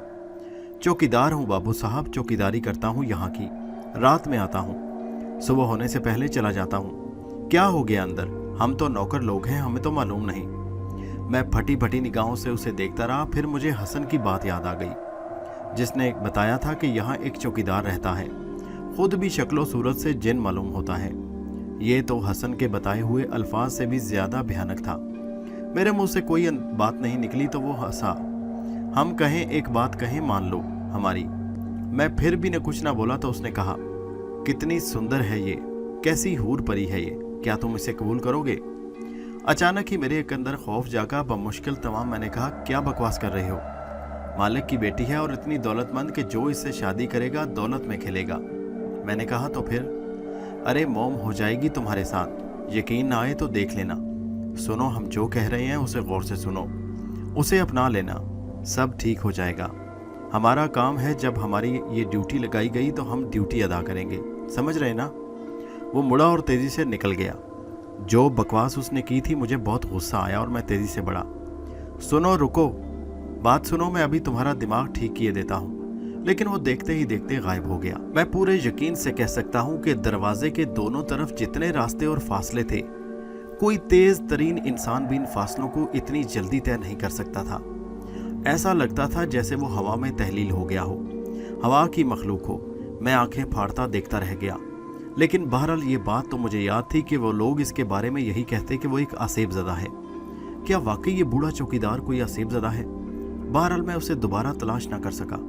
[SPEAKER 1] चौकीदार हूँ बाबू साहब, चौकीदारी करता हूँ यहाँ की। रात में आता हूँ, सुबह होने से पहले चला जाता हूँ। क्या हो गया अंदर? हम तो नौकर लोग हैं, हमें तो मालूम नहीं। मैं फटी फटी निगाहों से उसे देखता रहा। फिर मुझे हसन की बात याद आ गई, जिसने बताया था कि यहाँ एक चौकीदार रहता है, खुद भी शक्लो सूरत से जिन मालूम होता है। ये तो हसन के बताए हुए अल्फाज से भी ज्यादा भयानक था। मेरे मुंह से कोई बात नहीं निकली तो वो हंसा। हम कहें एक बात कहें, मान लो हमारी। मैं फिर भी न कुछ ना बोला तो उसने कहा, कितनी सुंदर है ये, कैसी हूर परी है ये, क्या तुम इसे कबूल करोगे? अचानक ही मेरे अंदर खौफ जागा। बमुश्किल तमाम मैंने कहा, क्या बकवास कर रहे हो? मालिक की बेटी है और इतनी दौलतमंद कि जो इससे शादी करेगा दौलत में खेलेगा। मैंने कहा, तो फिर? अरे मौम हो जाएगी तुम्हारे साथ, यकीन ना आए तो देख लेना। सुनो, हम जो कह रहे हैं उसे गौर से सुनो, उसे अपना लेना, सब ठीक हो जाएगा। हमारा काम है, जब हमारी ये ड्यूटी लगाई गई तो हम ड्यूटी अदा करेंगे, समझ रहे ना? वो मुड़ा और तेजी से निकल गया। जो बकवास उसने की थी, मुझे बहुत गुस्सा आया और मैं तेजी से बढ़ा। सुनो, रुको, बात सुनो, मैं अभी तुम्हारा दिमाग ठीक किए देता हूँ। लेकिन वो देखते ही देखते गायब हो गया। मैं पूरे यकीन से कह सकता हूँ कि दरवाजे के दोनों तरफ जितने रास्ते और फासले थे, कोई तेज तरीन इंसान भी इन फासलों को इतनी जल्दी तय नहीं कर सकता था। ऐसा लगता था जैसे वो हवा में तहलील हो गया हो, हवा की मखलूक हो। मैं आंखें फाड़ता देखता रह गया। लेकिन बहरहाल ये बात तो मुझे याद थी कि वो लोग इसके बारे में यही कहते कि वो एक आसेब ज़दा है। क्या वाकई ये बूढ़ा चौकीदार कोई आसेब ज़दा है? बहरहाल मैं उसे दोबारा तलाश ना कर सका,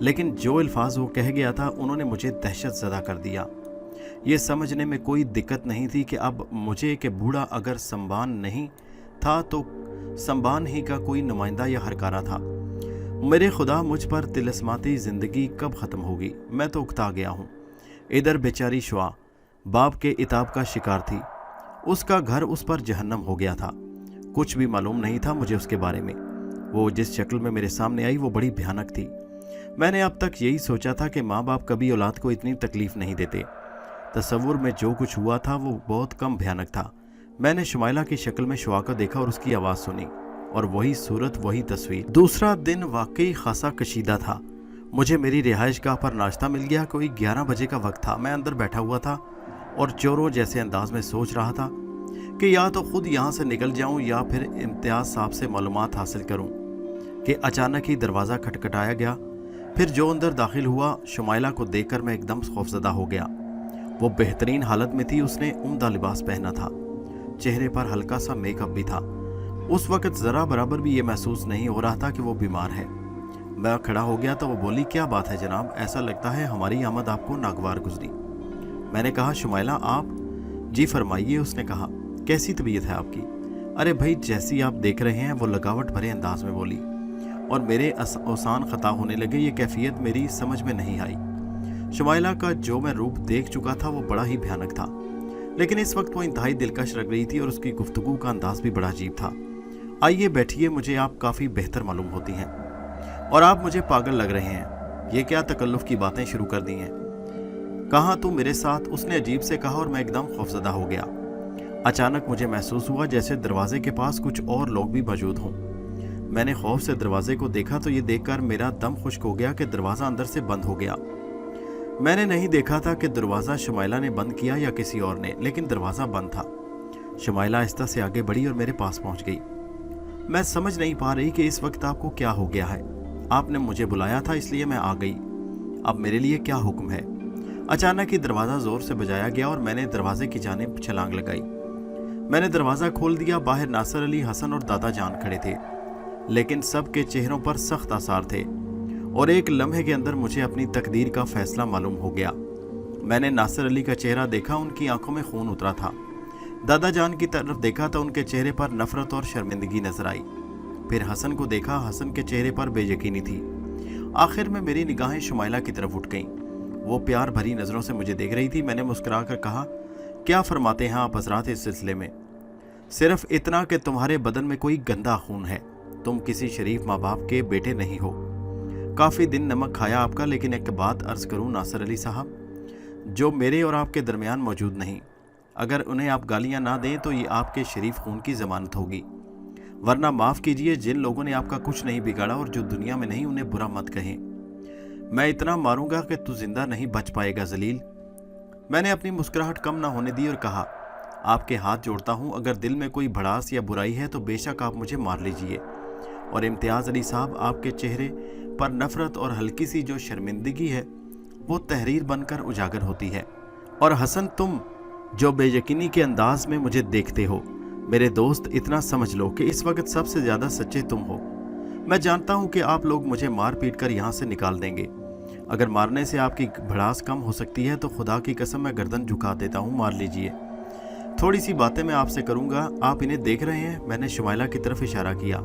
[SPEAKER 1] लेकिन जो अल्फाज वो कह गया था उन्होंने मुझे दहशत ज़दा कर दिया। ये समझने में कोई दिक्कत नहीं थी कि अब मुझे कि बूढ़ा अगर संबान नहीं था तो संबान ही का कोई नुमाइंदा या हरकारा था। मेरे खुदा, मुझ पर तिलस्माती ज़िंदगी कब ख़त्म होगी? मैं तो उकता गया हूँ। इधर बेचारी शुआ बाप के इताब का शिकार थी, उसका घर उस पर जहन्नम हो गया था। कुछ भी मालूम नहीं था मुझे उसके बारे में। वो जिस शक्ल में मेरे सामने आई वो बड़ी भयानक थी। मैंने अब तक यही सोचा था कि माँ बाप कभी औलाद को इतनी तकलीफ नहीं देते। तसव्वुर में जो कुछ हुआ था वो बहुत कम भयानक था। मैंने शुमाइला की शक्ल में शुआ को देखा और उसकी आवाज़ सुनी, और वही सूरत, वही तस्वीर। दूसरा दिन वाकई खासा कशीदा था। मुझे मेरी रिहाइश गाह पर नाश्ता मिल गया। कोई 11 बजे का वक्त था। मैं अंदर बैठा हुआ था और चोरों जैसे अंदाज में सोच रहा था कि या तो खुद यहाँ से निकल जाऊँ या फिर इम्तियाज़ साहब से मालूमात हासिल करूँ, कि अचानक ही दरवाज़ा खटखटाया गया। फिर जो अंदर दाखिल हुआ, शुमाइला को देखकर मैं एकदम खौफजदा हो गया। वो बेहतरीन हालत में थी। उसने उम्दा लिबास पहना था, चेहरे पर हल्का सा मेकअप भी था। उस वक्त ज़रा बराबर भी ये महसूस नहीं हो रहा था कि वो बीमार है। मैं खड़ा हो गया तो वो बोली, क्या बात है जनाब, ऐसा लगता है हमारी आमद आपको नागवार गुजरी। मैंने कहा, शुमाइला आप? जी फरमाइए। उसने कहा, कैसी तबीयत है आपकी? अरे भाई, जैसी आप देख रहे हैं, वो लगावट भरे अंदाज में बोली, और मेरे औसान ख़ता होने लगे। ये कैफियत मेरी समझ में नहीं आई। शुमाइला का जो मैं रूप देख चुका था वो बड़ा ही भयानक था, लेकिन इस वक्त वो इंतहाई दिलकश लग रही थी और उसकी गुफ्तगू का अंदाज भी बड़ा अजीब था। आइए बैठिए, मुझे आप काफ़ी बेहतर मालूम होती हैं और आप मुझे पागल लग रहे हैं। ये क्या तकल्लुफ़ की बातें शुरू कर दी हैं? कहाँ तू मेरे साथ? उसने अजीब से कहा और मैं एकदम खौफजदा हो गया। अचानक मुझे महसूस हुआ जैसे दरवाजे के पास कुछ और लोग भी मौजूद हों। मैंने खौफ से दरवाजे को देखा तो ये देखकर मेरा दम खुश्क हो गया कि दरवाज़ा अंदर से बंद हो गया। मैंने नहीं देखा था कि दरवाज़ा शुमाइला ने बंद किया या किसी और ने, लेकिन दरवाज़ा बंद था। शुमाइला आहिस्ता से आगे बढ़ी और मेरे पास पहुंच गई। मैं समझ नहीं पा रही कि इस वक्त आपको क्या हो गया है। आपने मुझे बुलाया था इसलिए मैं आ गई। अब मेरे लिए क्या हुक्म है? अचानक ही दरवाज़ा ज़ोर से बजाया गया और मैंने दरवाजे की जानिब छलांग लगाई। मैंने दरवाज़ा खोल दिया। बाहर नासिर अली, हसन और दादा जान खड़े थे, लेकिन सबके चेहरों पर सख्त आसार थे और एक लम्हे के अंदर मुझे अपनी तकदीर का फैसला मालूम हो गया। मैंने नासिर अली का चेहरा देखा, उनकी आंखों में खून उतरा था। दादा जान की तरफ देखा तो उनके चेहरे पर नफरत और शर्मिंदगी नजर आई। फिर हसन को देखा, हसन के चेहरे पर बेयकीनी थी। आखिर में मेरी निगाहें शुमाइला की तरफ उठ गईं। वो प्यार भरी नज़रों से मुझे देख रही थी। मैंने मुस्कुरा कर कहा, क्या फरमाते हैं आप हजरात इस सिलसिले में? सिर्फ इतना कि तुम्हारे बदन में कोई गंदा खून है, तुम किसी शरीफ माँ बाप के बेटे नहीं हो। काफ़ी दिन नमक खाया आपका, लेकिन एक बात अर्ज करूँ नासिर अली साहब, जो मेरे और आपके दरमियान मौजूद नहीं। अगर उन्हें आप गालियां ना दें तो ये आपके शरीफ खून की ज़मानत होगी, वरना माफ़ कीजिए, जिन लोगों ने आपका कुछ नहीं बिगाड़ा और जो दुनिया में नहीं, उन्हें बुरा मत कहें। मैं इतना मारूंगा कि तू जिंदा नहीं बच पाएगा जलील। मैंने अपनी मुस्कुराहट कम ना होने दी और कहा, आपके हाथ जोड़ता हूँ, अगर दिल में कोई भड़ास या बुराई है तो बेशक आप मुझे मार लीजिए। और इम्तियाज़ अली साहब, आपके चेहरे पर नफ़रत और हल्की सी जो शर्मिंदगी है वो तहरीर बनकर उजागर होती है। और हसन, तुम जो बेयकीनी के अंदाज में मुझे देखते हो, मेरे दोस्त, इतना समझ लो कि इस वक्त सबसे ज़्यादा सच्चे तुम हो। मैं जानता हूँ कि आप लोग मुझे मार पीट कर यहाँ से निकाल देंगे। अगर मारने से आपकी भड़ास कम हो सकती है तो खुदा की कसम मैं गर्दन झुका देता हूँ, मार लीजिए। थोड़ी सी बातें मैं आपसे करूँगा, आप इन्हें देख रहे हैं? मैंने शुमाइला की तरफ इशारा किया।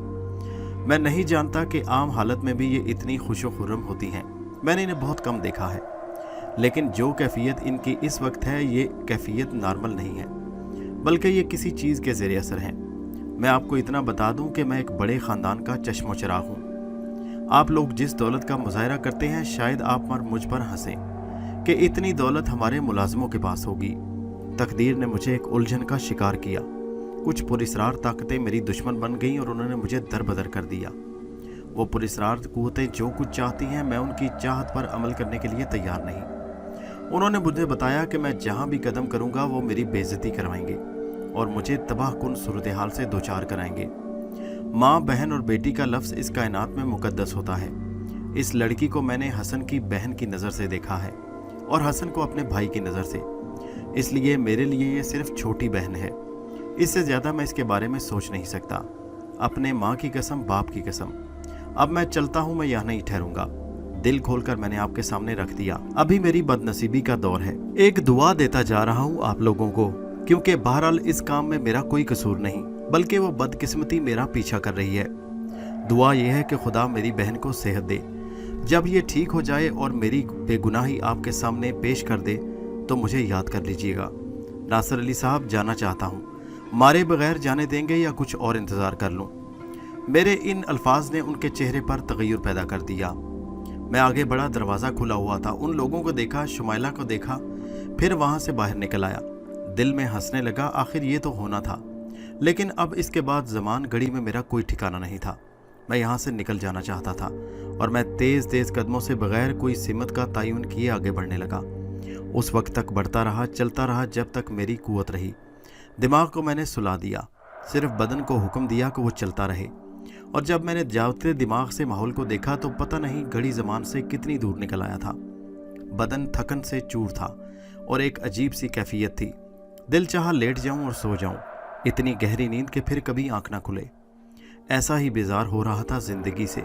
[SPEAKER 1] मैं नहीं जानता कि आम हालत में भी ये इतनी खुशो खुर्रम होती हैं। मैंने इन्हें बहुत कम देखा है, लेकिन जो कैफियत इनकी इस वक्त है ये कैफियत नॉर्मल नहीं है, बल्कि ये किसी चीज़ के ज़रिए असर है। मैं आपको इतना बता दूं कि मैं एक बड़े ख़ानदान का चश्मो चिराग हूँ। आप लोग जिस दौलत का मुजाहरा करते हैं, शायद आप मुझ पर हंसें कि इतनी दौलत हमारे मुलाजमों के पास होगी। तकदीर ने मुझे एक उलझन का शिकार किया। कुछ पुरस्रार ताकतें मेरी दुश्मन बन गईं और उन्होंने मुझे दरबदर कर दिया। वो पुरस्रार कुव्वतें जो कुछ चाहती हैं, मैं उनकी चाहत पर अमल करने के लिए तैयार नहीं। उन्होंने मुझे बताया कि मैं जहाँ भी कदम करूँगा वो मेरी बेइज्जती करवाएंगे और मुझे तबाहकुन सूरत हाल से दो चार कराएंगे। माँ, बहन और बेटी का लफ्ज़ इस कायनात में मुकद्दस होता है। इस लड़की को मैंने हसन की बहन की नज़र से देखा है और हसन को अपने भाई की नज़र से, इसलिए मेरे लिए ये सिर्फ छोटी बहन है। इससे ज़्यादा मैं इसके बारे में सोच नहीं सकता। अपने माँ की कसम, बाप की कसम। अब मैं चलता हूँ, मैं यहाँ नहीं ठहरूंगा। दिल खोलकर मैंने आपके सामने रख दिया। अभी मेरी बदनसीबी का दौर है। एक दुआ देता जा रहा हूँ आप लोगों को, क्योंकि बहरहाल इस काम में मेरा कोई कसूर नहीं, बल्कि वो बदकिस्मती मेरा पीछा कर रही है। दुआ यह है कि खुदा मेरी बहन को सेहत दे। जब ये ठीक हो जाए और मेरी बेगुनाही आपके सामने पेश कर दे तो मुझे याद कर लीजिएगा। नासिर अली साहब, जाना चाहता हूँ। मारे बगैर जाने देंगे या कुछ और इंतज़ार कर लूँ? मेरे इन अल्फाज ने उनके चेहरे पर तगय्युर पैदा कर दिया। मैं आगे बढ़ा, दरवाज़ा खुला हुआ था। उन लोगों को देखा, शुमाइला को देखा, फिर वहाँ से बाहर निकल आया। दिल में हंसने लगा, आखिर ये तो होना था। लेकिन अब इसके बाद ज़मान घड़ी में मेरा कोई ठिकाना नहीं था। मैं यहाँ से निकल जाना चाहता था और मैं तेज़ तेज़ कदमों से बगैर कोई सिमत का तयन किए आगे बढ़ने लगा। उस वक्त तक बढ़ता रहा, चलता रहा, जब तक मेरी कुव्वत रही। दिमाग को मैंने सुला दिया, सिर्फ बदन को हुक्म दिया कि वो चलता रहे। और जब मैंने जागते दिमाग से माहौल को देखा तो पता नहीं घड़ी ज़मान से कितनी दूर निकल आया था। बदन थकन से चूर था और एक अजीब सी कैफियत थी। दिल चाहा लेट जाऊं और सो जाऊं, इतनी गहरी नींद के फिर कभी आंख ना खुले। ऐसा ही बेजार हो रहा था जिंदगी से।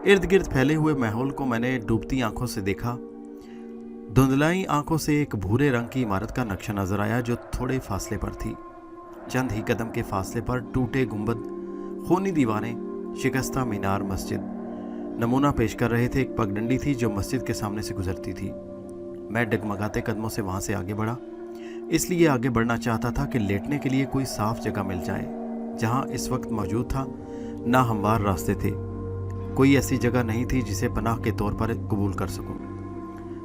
[SPEAKER 1] इर्द गिर्द फैले हुए माहौल को मैंने डूबती आंखों से देखा। धुंधलाई आंखों से एक भूरे रंग की इमारत का नक्शा नजर आया जो थोड़े फासले पर थी। चंद ही कदम के फासले पर टूटे गुंबद, खूनी दीवारें, शिकस्ता मीनार मस्जिद नमूना पेश कर रहे थे। एक पगडंडी थी जो मस्जिद के सामने से गुजरती थी। मैं डगमगाते कदमों से वहां से आगे बढ़ा। इसलिए आगे बढ़ना चाहता था कि लेटने के लिए कोई साफ जगह मिल जाए। जहां इस वक्त मौजूद था ना हमवार रास्ते थे, कोई ऐसी जगह नहीं थी जिसे पनाह के तौर पर कबूल कर सकूं।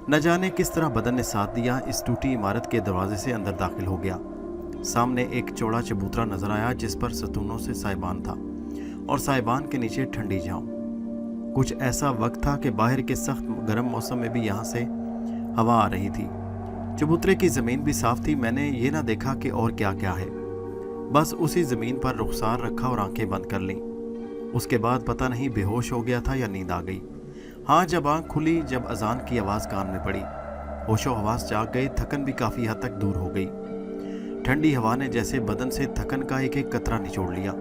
[SPEAKER 1] न जाने किस तरह बदन ने साथ दिया, इस टूटी इमारत के दरवाजे से अंदर दाखिल हो गया। सामने एक चौड़ा चबूतरा नजर आया जिस पर सतूनों से साइबान था और साइबान के नीचे ठंडी छांव। कुछ ऐसा वक्त था कि बाहर के सख्त गर्म मौसम में भी यहाँ से हवा आ रही थी। चबूतरे की ज़मीन भी साफ थी। मैंने ये ना देखा कि और क्या क्या है, बस उसी ज़मीन पर रुखसार रखा और आंखें बंद कर लीं। उसके बाद पता नहीं बेहोश हो गया था या नींद आ गई। हाँ, जब आँख खुली, जब अजान की आवाज़ कान में पड़ी, होशो हवास जाग गए। थकन भी काफ़ी हद तक दूर हो गई। ठंडी हवा ने जैसे बदन से थकन का एक एक कतरा निचोड़ लिया।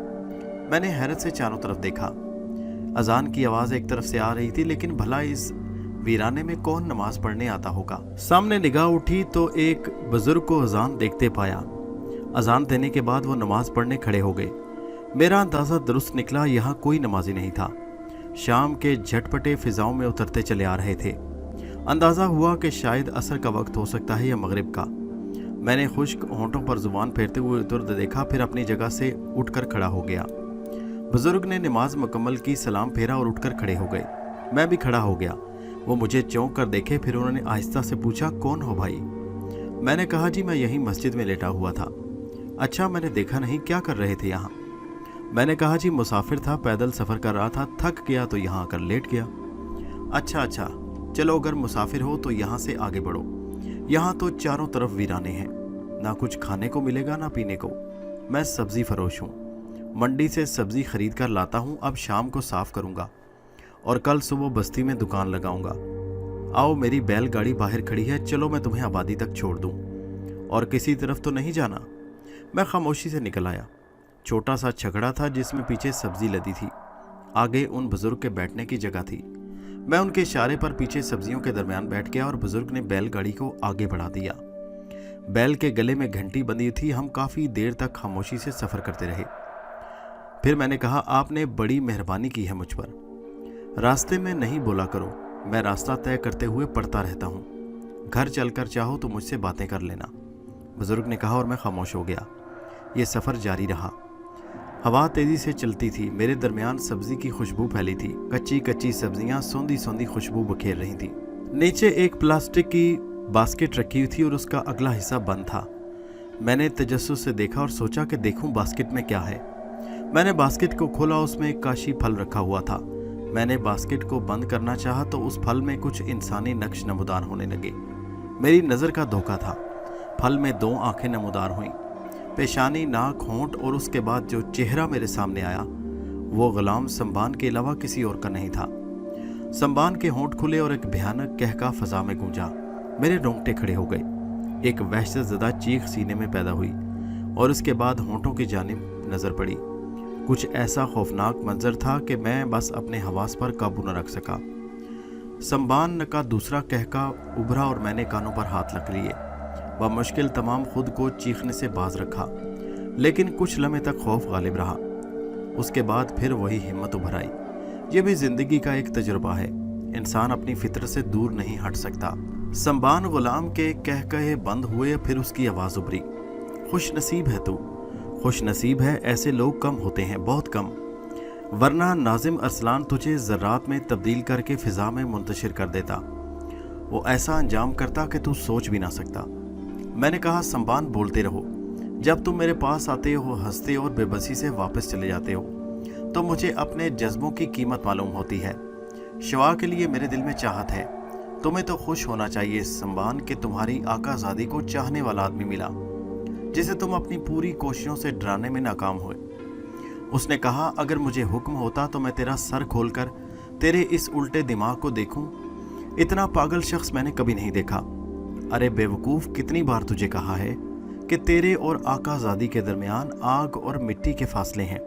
[SPEAKER 1] मैंने हैरत से चारों तरफ देखा। अजान की आवाज़ एक तरफ से आ रही थी, लेकिन भला इस वीराने में कौन नमाज पढ़ने आता होगा। सामने निगाह उठी तो एक बुजुर्ग को अजान देखते पाया। अजान देने के बाद वो नमाज पढ़ने खड़े हो गए। मेरा अंदाज़ा दुरुस्त निकला, यहाँ कोई नमाजी नहीं था। शाम के झटपटे फिजाओं में उतरते चले आ रहे थे। अंदाज़ा हुआ कि शायद असर का वक्त हो सकता है या मगरिब का। मैंने खुश्क होंठों पर जुबान फेरते हुए उधर देखा, फिर अपनी जगह से उठकर खड़ा हो गया। बुजुर्ग ने नमाज मुकम्मल की, सलाम फेरा और उठकर खड़े हो गए। मैं भी खड़ा हो गया। वो मुझे चौंक कर देखे, फिर उन्होंने आहिस्ता से पूछा, कौन हो भाई? मैंने कहा जी मैं यहीं मस्जिद में लेटा हुआ था। अच्छा, मैंने देखा नहीं, क्या कर रहे थे यहाँ? मैंने कहा जी मुसाफिर था, पैदल सफ़र कर रहा था, थक गया तो यहाँ आकर लेट गया। अच्छा, चलो अगर मुसाफिर हो तो यहाँ से आगे बढ़ो। यहाँ तो चारों तरफ वीराने हैं, ना कुछ खाने को मिलेगा ना पीने को। मैं सब्जी फरोश हूँ, मंडी से सब्जी खरीद कर लाता हूँ। अब शाम को साफ करूँगा और कल सुबह बस्ती में दुकान लगाऊंगा। आओ, मेरी बैलगाड़ी बाहर खड़ी है, चलो मैं तुम्हें आबादी तक छोड़ दूँ। और किसी तरफ तो नहीं जाना। मैं खामोशी से निकल आया। छोटा सा छकड़ा था जिसमें पीछे सब्जी लदी थी, आगे उन बुजुर्ग के बैठने की जगह थी। मैं उनके इशारे पर पीछे सब्जियों के दरमियान बैठ गया और बुजुर्ग ने बैलगाड़ी को आगे बढ़ा दिया। बैल के गले में घंटी बंधी थी। हम काफ़ी देर तक खामोशी से सफ़र करते रहे। फिर मैंने कहा, आपने बड़ी मेहरबानी की है मुझ पर। रास्ते में नहीं बोला करो, मैं रास्ता तय करते हुए पढ़ता रहता हूँ। घर चलकर चाहो तो मुझसे बातें कर लेना, बुजुर्ग ने कहा और मैं खामोश हो गया। ये सफ़र जारी रहा। हवा तेज़ी से चलती थी। मेरे दरमियान सब्जी की खुशबू फैली थी। कच्ची कच्ची सब्जियां सौंधी सौंधी खुशबू बखेर रही थी। नीचे एक प्लास्टिक की बास्केट रखी हुई थी और उसका अगला हिस्सा बंद था। मैंने तजस्सुस से देखा और सोचा कि देखूं बास्केट में क्या है। मैंने बास्केट को खोला, उसमें एक काशी फल रखा हुआ था। मैंने बास्केट को बंद करना चाहा तो उस फल में कुछ इंसानी नक्श नमूदार होने लगे। मेरी नज़र का धोखा था। फल में 2 आंखें नमूदार हुईं, पेशानी, नाक, होंठ, और उसके बाद जो चेहरा मेरे सामने आया वो गुलाम संबान के अलावा किसी और का नहीं था। संबान के होंठ खुले और एक भयानक कहका फजा में गूंजा। मेरे रोंगटे खड़े हो गए। एक वहशतज़दा चीख सीने में पैदा हुई और उसके बाद होंठों की जानिब नज़र पड़ी। कुछ ऐसा खौफनाक मंजर था कि मैं बस अपने हवास पर काबू न रख सका। संबान का दूसरा कहका उभरा और मैंने कानों पर हाथ रख लिए। बमुश्किल तमाम खुद को चीखने से बाज रखा, लेकिन कुछ लम्हे तक खौफ गालिब रहा। उसके बाद फिर वही हिम्मत उभर आई। ये भी जिंदगी का एक तजुर्बा है, इंसान अपनी फितरत से दूर नहीं हट सकता। संबान गुलाम के कह कहे बंद हुए, फिर उसकी आवाज़ उभरी, खुश नसीब है तू, खुश नसीब है, ऐसे लोग कम होते हैं, बहुत कम, वरना नाजिम अरसलान तुझे ज़र्रात में तब्दील करके फ़िज़ा में मुंतशिर कर देता। वो ऐसा अंजाम करता कि तू सोच भी ना सकता। मैंने कहा, संबान बोलते रहो, जब तुम मेरे पास आते हो हंसते और बेबसी से वापस चले जाते हो तो मुझे अपने जज्बों की कीमत मालूम होती है। शिवा के लिए मेरे दिल में चाहत है। तुम्हें तो खुश होना चाहिए संबान कि तुम्हारी आकाज़ादी को चाहने वाला आदमी मिला जिसे तुम अपनी पूरी कोशिशों से डराने में नाकाम हुए। उसने कहा, अगर मुझे हुक्म होता तो मैं तेरा सर खोलकर तेरे इस उल्टे दिमाग को देखूं। इतना पागल शख्स मैंने कभी नहीं देखा। अरे बेवकूफ़, कितनी बार तुझे कहा है कि तेरे और आकाज़ादी के दरमियान आग और मिट्टी के फासले हैं।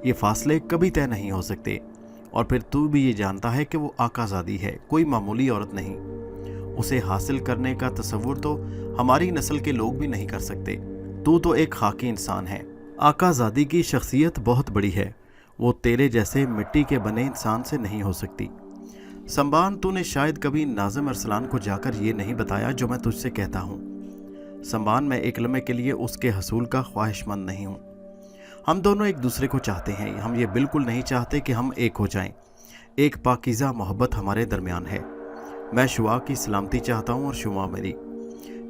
[SPEAKER 1] ये फासले कभी तय नहीं हो सकते। और फिर तू भी ये जानता है कि वो आकाज़ादी है, कोई मामूली औरत नहीं। उसे हासिल करने का तसव्वुर तो हमारी नस्ल के लोग भी नहीं कर सकते। तू तो एक खाकी इंसान है। आकाज़ादी की शख्सियत बहुत बड़ी है, वो तेरे जैसे मिट्टी के बने इंसान से नहीं हो सकती। संबान, तूने शायद कभी नाज़िम अरसलान को जाकर ये नहीं बताया जो मैं तुझसे कहता हूँ। संबान, मैं एक लम्हे के लिए उसके हसूल का ख्वाहिशमंद नहीं हूँ। हम दोनों एक दूसरे को चाहते हैं। हम ये बिल्कुल नहीं चाहते कि हम एक हो जाएं। एक पाकीज़ा मोहब्बत हमारे दरमियान है। मैं शुआ की सलामती चाहता हूँ और शुआ मेरी।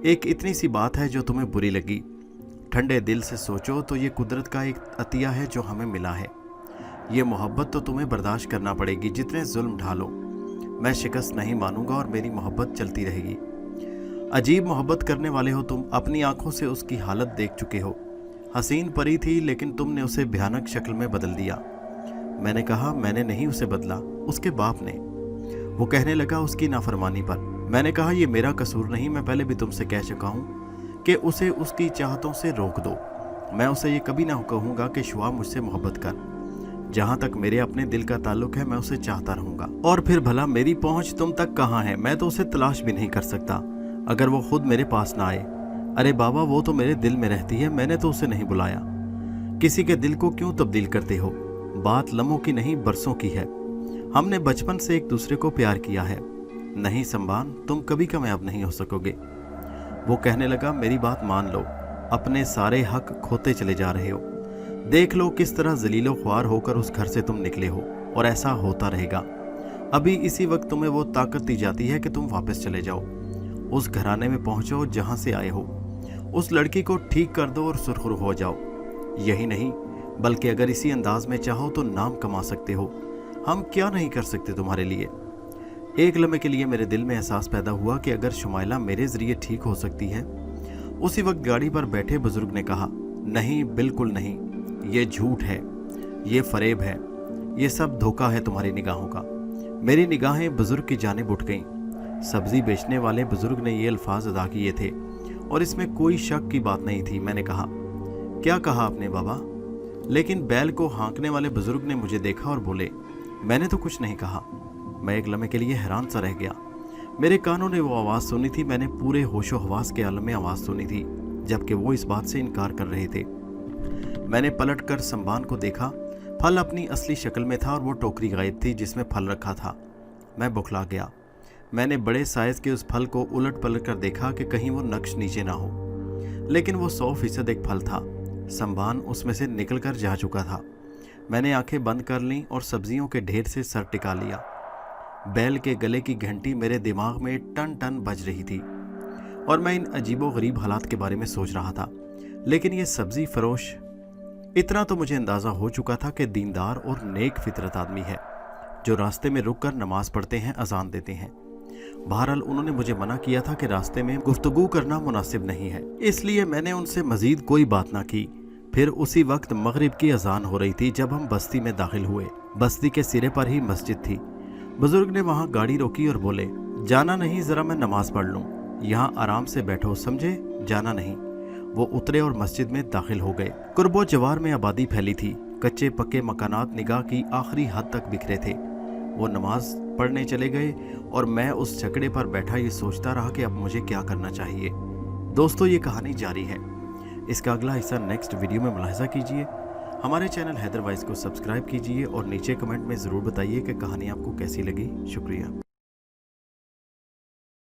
[SPEAKER 1] एक इतनी सी बात है जो तुम्हें बुरी लगी, ठंडे दिल से सोचो तो ये कुदरत का एक अतिया है जो हमें मिला है। ये मोहब्बत तो तुम्हें बर्दाश्त करना पड़ेगी, जितने जुल्म ढालो। मैं शिकस्त नहीं मानूंगा और मेरी मोहब्बत चलती रहेगी। अजीब मोहब्बत करने वाले हो तुम। अपनी आंखों से उसकी हालत देख चुके हो। हसीन परी थी, लेकिन तुमने उसे भयानक शक्ल में बदल दिया। मैंने कहा, मैंने नहीं उसे बदला, उसके बाप ने। वो कहने लगा, उसकी नाफरमानी पर। मैंने कहा, ये मेरा कसूर नहीं। मैं पहले भी तुमसे कह चुका हूँ कि उसे उसकी चाहतों से रोक दो। मैं उसे ये कभी ना कहूँगा कि शुआ मुझसे मोहब्बत कर। जहाँ तक मेरे अपने दिल का ताल्लुक है, मैं उसे चाहता रहूँगा। और फिर भला मेरी पहुँच तुम तक कहाँ है? मैं तो उसे तलाश भी नहीं कर सकता अगर वो खुद मेरे पास ना आए। अरे बाबा, वो तो मेरे दिल में रहती है, मैंने तो उसे नहीं बुलाया। किसी के दिल को क्यों तब्दील करते हो? बात लम्हों की नहीं, बरसों की है। हमने बचपन से एक दूसरे को प्यार किया है। नहीं संबान, तुम कभी कामयाब नहीं हो सकोगे। वो कहने लगा, मेरी बात मान लो, अपने सारे हक खोते चले जा रहे हो। देख लो किस तरह जलीलो ख्वार होकर उस घर से तुम निकले हो, और ऐसा होता रहेगा। अभी इसी वक्त तुम्हें वो ताकत दी जाती है कि तुम वापस चले जाओ उस घराने में पहुंचो जहां से आए हो, उस लड़की को ठीक कर दो और सुरखरू हो जाओ। यही नहीं बल्कि अगर इसी अंदाज में चाहो तो नाम कमा सकते हो। हम क्या नहीं कर सकते तुम्हारे लिए। एक लम्हे के लिए मेरे दिल में एहसास पैदा हुआ कि अगर शुमाइला मेरे जरिए ठीक हो सकती है। उसी वक्त गाड़ी पर बैठे बुजुर्ग ने कहा, नहीं बिल्कुल नहीं, ये झूठ है, ये फरेब है, ये सब धोखा है तुम्हारी निगाहों का। मेरी निगाहें बुजुर्ग की जानिब उठ गईं। सब्जी बेचने वाले बुजुर्ग ने ये अल्फाज अदा किए थे और इसमें कोई शक की बात नहीं थी। मैंने कहा, क्या कहा आपने बाबा? लेकिन बैल को हाँकने वाले बुजुर्ग ने मुझे देखा और बोले, मैंने तो कुछ नहीं कहा। मैं एक लम्हे के लिए हैरान सा रह गया। मेरे कानों ने वो आवाज़ सुनी थी, मैंने पूरे होशो हवास के आलम में आवाज़ सुनी थी, जबकि वो इस बात से इनकार कर रहे थे। मैंने पलट कर संबान को देखा। फल अपनी असली शक्ल में था और वो टोकरी गायब थी जिसमें फल रखा था। मैं बौखला गया। मैंने बड़े साइज के उस फल को उलट पलट कर देखा कि कहीं वो नक्श नीचे ना हो, लेकिन वो 100% एक फल था। संबान उसमें से निकल कर जा चुका था। मैंने आंखें बंद कर लीं और सब्जियों के ढेर से सर टिका लिया। बैल के गले की घंटी मेरे दिमाग में टन टन बज रही थी और मैं इन अजीबो गरीब हालात के बारे में सोच रहा था। लेकिन ये सब्जी फरोश, इतना तो मुझे अंदाज़ा हो चुका था कि दीनदार और नेक फितरत आदमी है, जो रास्ते में रुक कर नमाज पढ़ते हैं, अजान देते हैं। बहरहाल उन्होंने मुझे मना किया था कि रास्ते में गुफ्तगू करना मुनासिब नहीं है, इसलिए मैंने उनसे मजीद कोई बात ना की। फिर उसी वक्त मगरिब की अजान हो रही थी जब हम बस्ती में दाखिल हुए। बस्ती के सिरे पर ही मस्जिद थी। बुजुर्ग ने वहाँ गाड़ी रोकी और बोले, जाना नहीं, ज़रा मैं नमाज पढ़ लूँ, यहाँ आराम से बैठो, समझे, जाना नहीं। वो उतरे और मस्जिद में दाखिल हो गए। कुर्बो जवार में आबादी फैली थी। कच्चे पक्के मकानात निगाह की आखिरी हद तक बिखरे थे। वो नमाज पढ़ने चले गए और मैं उस छकड़े पर बैठा ये सोचता रहा कि अब मुझे क्या करना चाहिए। दोस्तों, ये कहानी जारी है। इसका अगला हिस्सा नेक्स्ट वीडियो में मुलाहिजा कीजिए। हमारे चैनल हैदर वाइज को सब्सक्राइब कीजिए और नीचे कमेंट में ज़रूर बताइए कि कहानी आपको कैसी लगी। शुक्रिया।